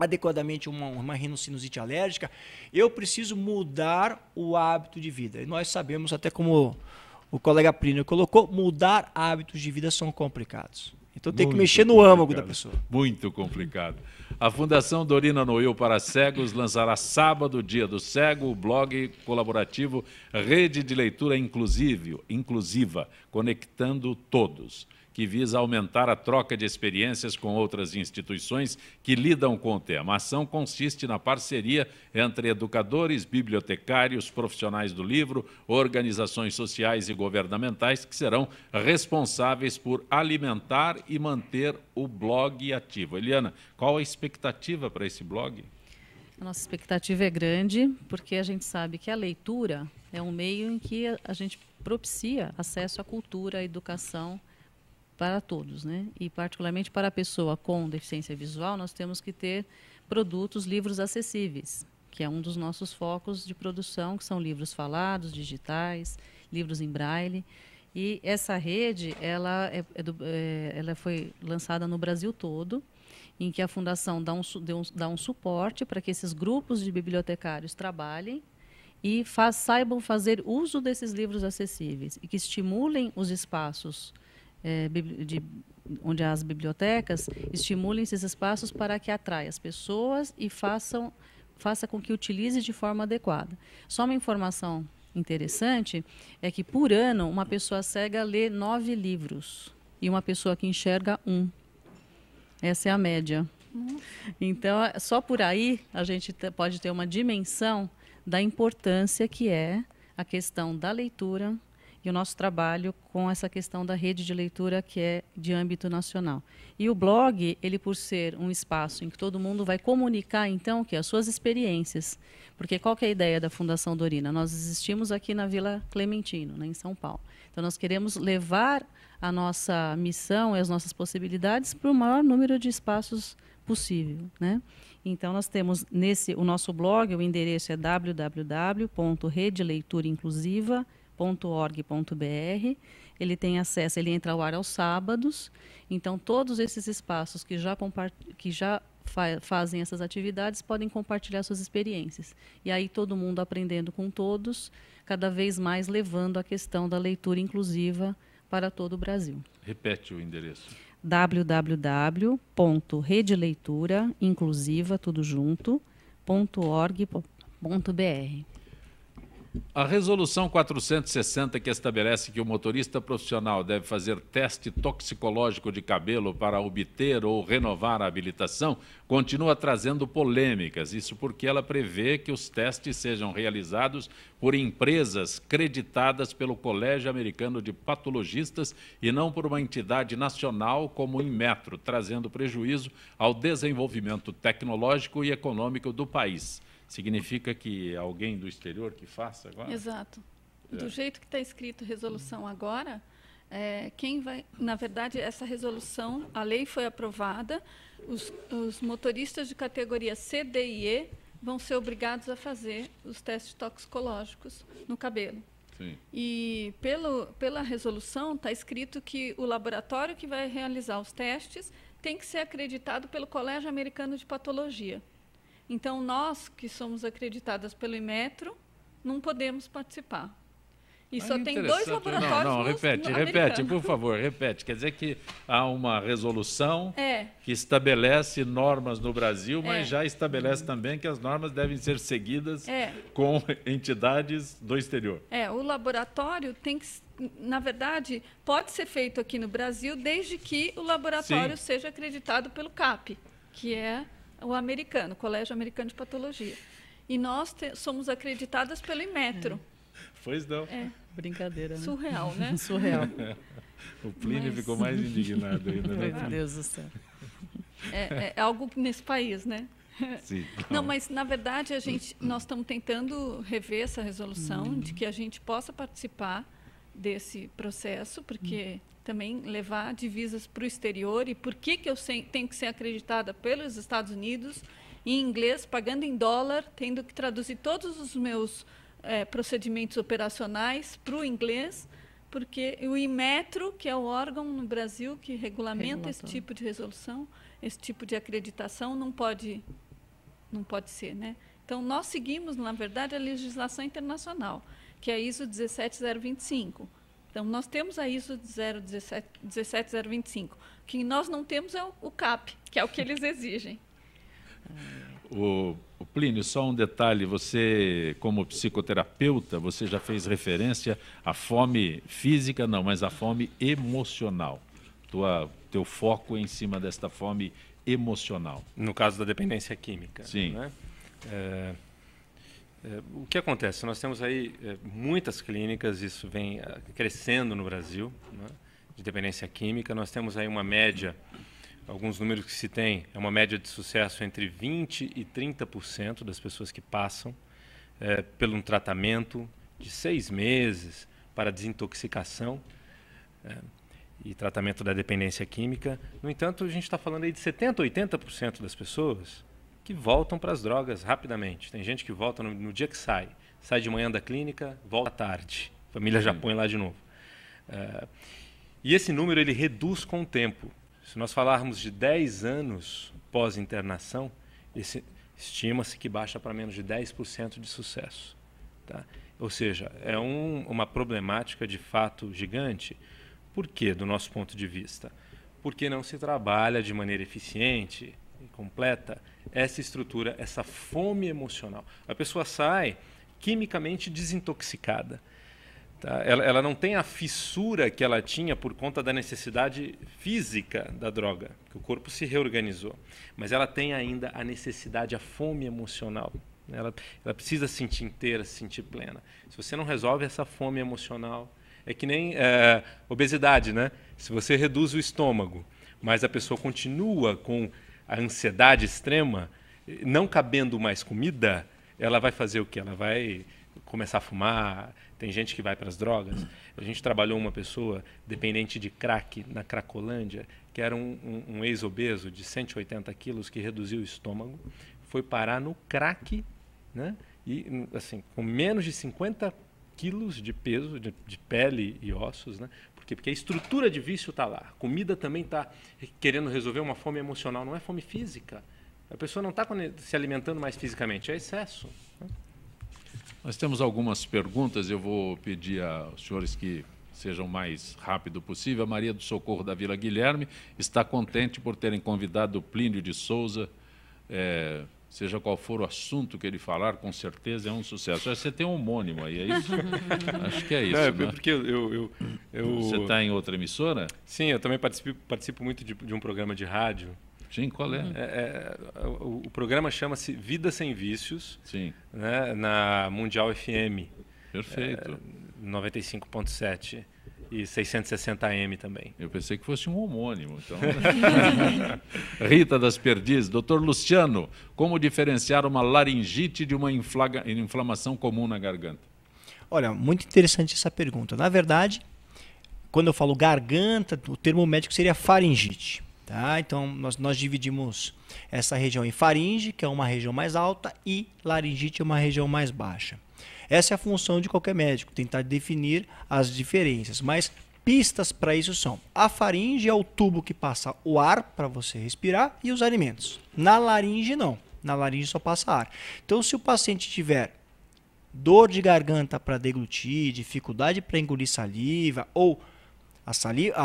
adequadamente uma rinocinusite alérgica, eu preciso mudar o hábito de vida. E nós sabemos, até como o colega Plínio colocou, mudar hábitos de vida são complicados. Então tem que mexer no âmago da pessoa. Muito complicado. A Fundação Dorina Noil para Cegos lançará sábado, Dia do Cego, o blog colaborativo Rede de Leitura Inclusiva, conectando todos. que visa aumentar a troca de experiências com outras instituições que lidam com o tema. A ação consiste na parceria entre educadores, bibliotecários, profissionais do livro, organizações sociais e governamentais que serão responsáveis por alimentar e manter o blog ativo. Eliana, qual a expectativa para esse blog? A nossa expectativa é grande, porque a gente sabe que a leitura é um meio em que a gente propicia acesso à cultura, à educação para todos, né? E particularmente para a pessoa com deficiência visual, nós temos que ter produtos, livros acessíveis, que é um dos nossos focos de produção, que são livros falados, digitais, livros em braille. E essa rede, ela foi lançada no Brasil todo, em que a Fundação dá um suporte para que esses grupos de bibliotecários trabalhem e saibam fazer uso desses livros acessíveis e que estimulem os espaços onde as bibliotecas estimulem esses espaços para que atraia as pessoas e faça com que utilize de forma adequada. Só uma informação interessante é que, por ano, uma pessoa cega lê 9 livros e uma pessoa que enxerga 1. Essa é a média. Então, só por aí a gente pode ter uma dimensão da importância que é a questão da leitura e o nosso trabalho com essa questão da rede de leitura que é de âmbito nacional. E o blog, ele por ser um espaço em que todo mundo vai comunicar, então, que as suas experiências. Porque qual que é a ideia da Fundação Dorina? Nós existimos aqui na Vila Clementino, né, em São Paulo. Então, nós queremos levar a nossa missão e as nossas possibilidades para o maior número de espaços possível, né? Então, nós temos o nosso blog, o endereço é www.redeleiturainclusiva.org.br. Ele tem acesso, ele entra ao ar aos sábados. Então, todos esses espaços que já fazem essas atividades podem compartilhar suas experiências. E aí todo mundo aprendendo com todos, cada vez mais levando a questão da leitura inclusiva para todo o Brasil. Repete o endereço. www.redeleiturainclusiva, tudo junto, .org.br. A Resolução 460, que estabelece que o motorista profissional deve fazer teste toxicológico de cabelo para obter ou renovar a habilitação, continua trazendo polêmicas. Isso porque ela prevê que os testes sejam realizados por empresas creditadas pelo Colégio Americano de Patologistas e não por uma entidade nacional como o Inmetro, trazendo prejuízo ao desenvolvimento tecnológico e econômico do país. Significa que alguém do exterior que faça agora? Exato. Do jeito que está escrito a resolução agora, na verdade, essa resolução, a lei foi aprovada, os motoristas de categoria C, D e E vão ser obrigados a fazer os testes toxicológicos no cabelo. Sim. E pela resolução está escrito que o laboratório que vai realizar os testes tem que ser acreditado pelo Colégio Americano de Patologia. Então, nós, que somos acreditadas pelo Inmetro, não podemos participar. E só tem 2 laboratórios repete, por favor, repete. Quer dizer que há uma resolução que estabelece normas no Brasil, mas já estabelece também que as normas devem ser seguidas com entidades do exterior. O laboratório tem que, na verdade, pode ser feito aqui no Brasil, desde que o laboratório seja acreditado pelo CAP, que é o americano, Colégio Americano de Patologia. E nós somos acreditadas pelo Inmetro. Pois não. Brincadeira, né? Surreal, né? Surreal. O Plínio ficou mais indignado ainda. Meu Deus do céu. É algo nesse país, né? Sim. Não, mas, na verdade, nós estamos tentando rever essa resolução de que a gente possa participar desse processo, porque também levar divisas para o exterior e por que eu tenho que ser acreditada pelos Estados Unidos em inglês, pagando em dólar, tendo que traduzir todos os meus procedimentos operacionais para o inglês, porque o Inmetro, que é o órgão no Brasil que regulamenta esse tipo de resolução, esse tipo de acreditação, não pode ser, né? Então, nós seguimos, na verdade, a legislação internacional, que é a ISO 17025. Então, nós temos a ISO 17025. O que nós não temos é o CAP, que é o que eles exigem. O Plínio, só um detalhe, você, como psicoterapeuta, você já fez referência à fome física, não, mas à fome emocional. teu foco em cima desta fome emocional. No caso da dependência química. Sim. Né? O que acontece? Nós temos aí muitas clínicas, isso vem crescendo no Brasil, né, de dependência química. Nós temos aí uma média, alguns números que se tem, é uma média de sucesso entre 20% e 30% das pessoas que passam por um tratamento de 6 meses para desintoxicação e tratamento da dependência química. No entanto, a gente está falando aí de 70%, 80% das pessoas que voltam para as drogas rapidamente. Tem gente que volta no dia que sai de manhã da clínica, volta à tarde. A família já põe lá de novo. E esse número ele reduz com o tempo. Se nós falarmos de 10 anos pós-internação, estima-se que baixa para menos de 10% de sucesso. Tá? Ou seja, é uma problemática de fato gigante. Por quê, do nosso ponto de vista? Porque não se trabalha de maneira eficiente e completa essa estrutura, essa fome emocional. A pessoa sai quimicamente desintoxicada. Tá? Ela não tem a fissura que ela tinha por conta da necessidade física da droga, que o corpo se reorganizou. Mas ela tem ainda a necessidade, a fome emocional. Ela precisa se sentir inteira, se sentir plena. Se você não resolve essa fome emocional, é que nem obesidade, né? Se você reduz o estômago, mas a pessoa continua com a ansiedade extrema, não cabendo mais comida, ela vai fazer o quê? Ela vai começar a fumar. Tem gente que vai para as drogas. A gente trabalhou uma pessoa dependente de crack na Cracolândia, que era um ex-obeso de 180 quilos que reduziu o estômago, foi parar no crack, né? E assim, com menos de 50 quilos de peso, de pele e ossos, né? Por quê? Porque a estrutura de vício está lá. A comida também está querendo resolver uma fome emocional, não é fome física. A pessoa não está se alimentando mais fisicamente, é excesso. Né? Nós temos algumas perguntas, eu vou pedir aos senhores que sejam o mais rápido possível. A Maria do Socorro da Vila Guilherme está contente por terem convidado o Plínio de Souza. Seja qual for o assunto que ele falar, com certeza é um sucesso. Você tem um homônimo aí, é isso? Acho que é isso. Não, né? Porque Você está em outra emissora? Sim, eu também participo muito de um programa de rádio. Sim, qual é? O programa chama-se Vida Sem Vícios. Sim. Né, na Mundial FM. Perfeito. 95.7 e 660 AM também. Eu pensei que fosse um homônimo. Então... Rita das Perdizes. Doutor Luciano, como diferenciar uma laringite de uma inflamação comum na garganta? Olha, muito interessante essa pergunta. Na verdade, quando eu falo garganta, o termo médico seria faringite. Tá? Então, nós dividimos essa região em faringe, que é uma região mais alta, e laringite é uma região mais baixa. Essa é a função de qualquer médico, tentar definir as diferenças. Mas pistas para isso são: a faringe é o tubo que passa o ar para você respirar e os alimentos. Na laringe, não. Na laringe só passa ar. Então, se o paciente tiver dor de garganta para deglutir, dificuldade para engolir saliva, ou a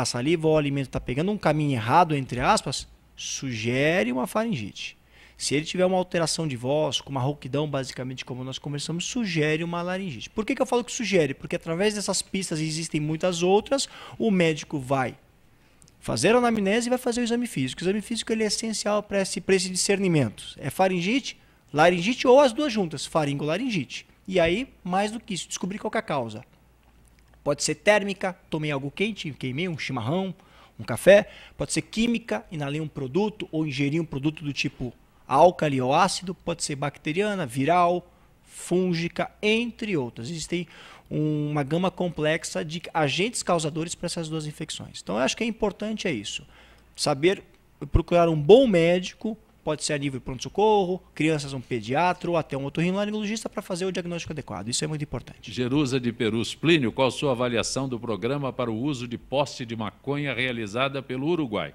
saliva ou o alimento está pegando um caminho errado, entre aspas, sugere uma faringite. Se ele tiver uma alteração de voz, com uma rouquidão, basicamente como nós conversamos, sugere uma laringite. Por que eu falo que sugere? Porque através dessas pistas, existem muitas outras, o médico vai fazer a anamnese e vai fazer o exame físico. O exame físico ele é essencial para esse discernimento. É faringite, laringite ou as duas juntas, faringolaringite. E aí, mais do que isso, descobrir qual que é a causa. Pode ser térmica, tomei algo quente, queimei um chimarrão, um café. Pode ser química, inalei um produto ou ingeri um produto do tipo álcali ou ácido. Pode ser bacteriana, viral, fúngica, entre outras. Existem uma gama complexa de agentes causadores para essas duas infecções. Então, eu acho que é importante isso. Saber procurar um bom médico, pode ser a nível de pronto-socorro, crianças, um pediatra ou até um otorrinolaringologista para fazer o diagnóstico adequado. Isso é muito importante. Jerusa de Perus. Plínio, qual a sua avaliação do programa para o uso de posse de maconha realizada pelo Uruguai?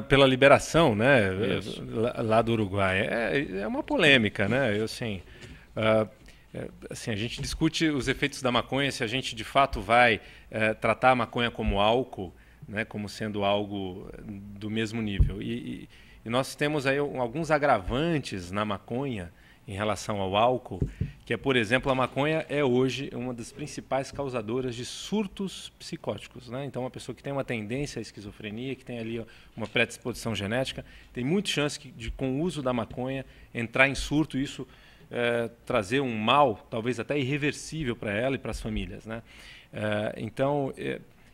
Pela liberação, né, lá do Uruguai. É uma polêmica, né? Assim, a gente discute os efeitos da maconha, se a gente de fato vai tratar a maconha como álcool, né, como sendo algo do mesmo nível. E nós temos aí alguns agravantes na maconha em relação ao álcool, que é, por exemplo, a maconha é hoje uma das principais causadoras de surtos psicóticos, né? Então, uma pessoa que tem uma tendência à esquizofrenia, que tem ali uma predisposição genética, tem muita chance de, com o uso da maconha, entrar em surto e isso trazer um mal, talvez até irreversível para ela e para as famílias, né? Então,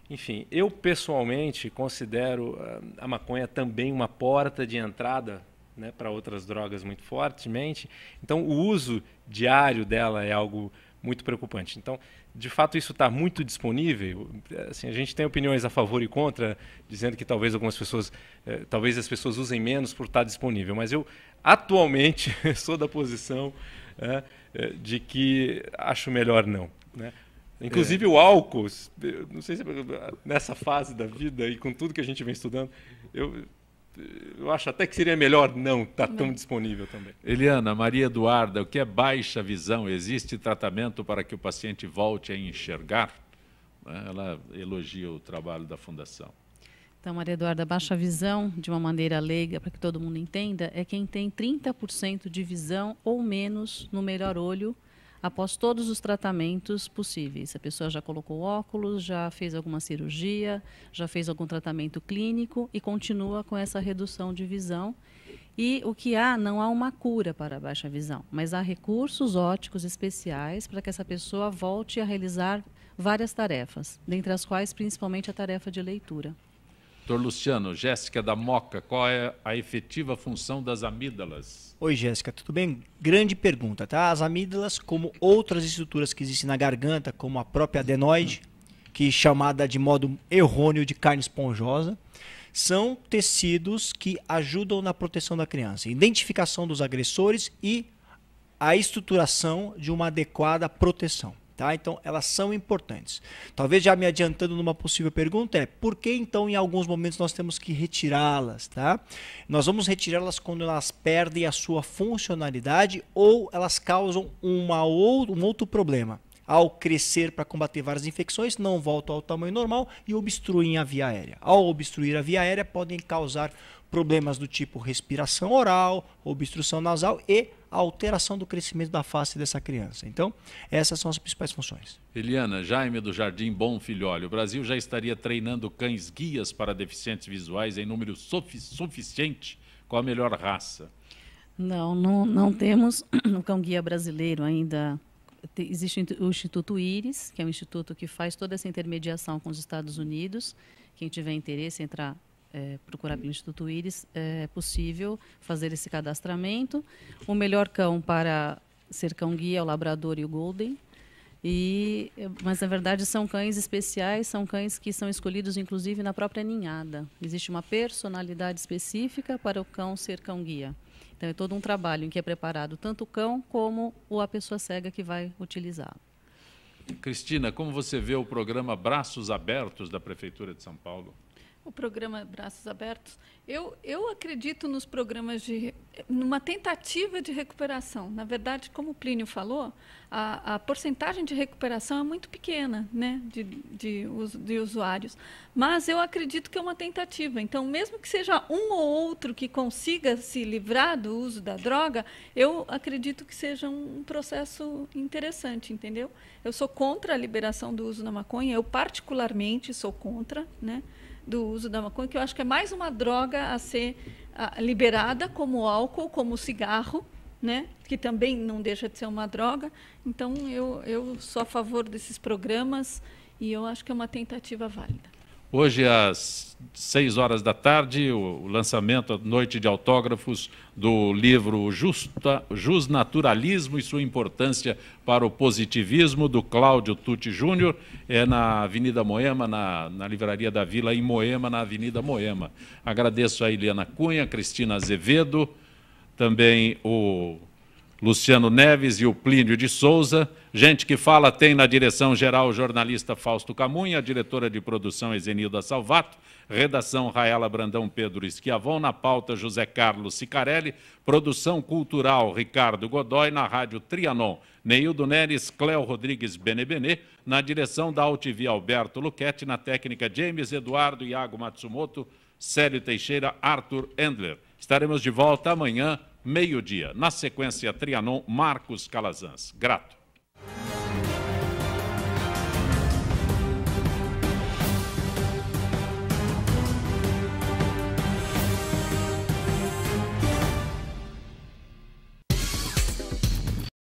enfim, eu pessoalmente considero a maconha também uma porta de entrada, né, para outras drogas muito fortemente. Então, o uso diário dela é algo muito preocupante. Então, de fato, isso está muito disponível. Assim, a gente tem opiniões a favor e contra, dizendo que talvez algumas pessoas, talvez as pessoas usem menos por estar disponível. Mas eu, atualmente, sou da posição de que acho melhor não, né? Inclusive o álcool, não sei se nessa fase da vida e com tudo que a gente vem estudando, eu acho até que seria melhor não estar tão disponível também. Eliana, Maria Eduarda, o que é baixa visão? Existe tratamento para que o paciente volte a enxergar? Ela elogia o trabalho da Fundação. Então, Maria Eduarda, baixa visão, de uma maneira leiga, para que todo mundo entenda, é quem tem 30% de visão ou menos no melhor olho após todos os tratamentos possíveis. A pessoa já colocou óculos, já fez alguma cirurgia, já fez algum tratamento clínico e continua com essa redução de visão. E o que não há uma cura para a baixa visão, mas há recursos ópticos especiais para que essa pessoa volte a realizar várias tarefas, dentre as quais principalmente a tarefa de leitura. Dr. Luciano, Jéssica da Moca, qual é a efetiva função das amígdalas? Oi, Jéssica, tudo bem? Grande pergunta, tá? As amígdalas, como outras estruturas que existem na garganta, como a própria adenoide, que é chamada de modo errôneo de carne esponjosa, são tecidos que ajudam na proteção da criança, identificação dos agressores e a estruturação de uma adequada proteção. Tá? Então, elas são importantes. Talvez já me adiantando numa possível pergunta por que então em alguns momentos nós temos que retirá-las? Tá? Nós vamos retirá-las quando elas perdem a sua funcionalidade ou elas causam um outro problema. Ao crescer para combater várias infecções, não voltam ao tamanho normal e obstruem a via aérea. Ao obstruir a via aérea, podem causar problemas do tipo respiração oral, obstrução nasal e alteração do crescimento da face dessa criança. Então, essas são as principais funções. Eliana, Jaime do Jardim Bom Filhole, o Brasil já estaria treinando cães guias para deficientes visuais em número suficiente? Qual a melhor raça? Não temos um cão guia brasileiro ainda. Existe o Instituto Íris, que é um instituto que faz toda essa intermediação com os Estados Unidos. Quem tiver interesse em procurar pelo Instituto Íris, é possível fazer esse cadastramento. O melhor cão para ser cão guia é o Labrador e o Golden. Mas, na verdade, são cães especiais, são cães que são escolhidos, inclusive, na própria ninhada. Existe uma personalidade específica para o cão ser cão guia. Então, é todo um trabalho em que é preparado tanto o cão como a pessoa cega que vai utilizá-lo. Cristina, como você vê o programa Braços Abertos da Prefeitura de São Paulo? O programa Braços Abertos, eu acredito nos programas numa tentativa de recuperação. Na verdade, como o Plínio falou, a porcentagem de recuperação é muito pequena, né, de usuários. Mas eu acredito que é uma tentativa. Então, mesmo que seja um ou outro que consiga se livrar do uso da droga, eu acredito que seja um processo interessante, entendeu? Eu sou contra a liberação do uso da maconha, eu particularmente sou contra, né, do uso da maconha, que eu acho que é mais uma droga a ser liberada, como o álcool, como o cigarro, né? Que também não deixa de ser uma droga. Então, eu sou a favor desses programas e eu acho que é uma tentativa válida. Hoje, às 6 horas da tarde, o lançamento, a noite de autógrafos do livro Justnaturalismo e sua importância para o positivismo, do Cláudio Tucci Júnior, na Avenida Moema, na Livraria da Vila, em Moema, na Avenida Moema. Agradeço a Eliana Cunha, a Cristina Azevedo, também o Luciano Neves e o Plínio de Souza. Gente que Fala tem na direção-geral o jornalista Fausto Camunha, a diretora de produção Ezenilda Salvato, redação Raela Brandão Pedro Esquiavon, na pauta José Carlos Sicarelli, produção cultural Ricardo Godoy, na rádio Trianon, Neildo Neres, Cléo Rodrigues Benebenê, na direção da UTV Alberto Luquete, na técnica James Eduardo, Iago Matsumoto, Célio Teixeira, Arthur Endler. Estaremos de volta amanhã meio-dia. Na sequência, Trianon, Marcos Calazans. Grato.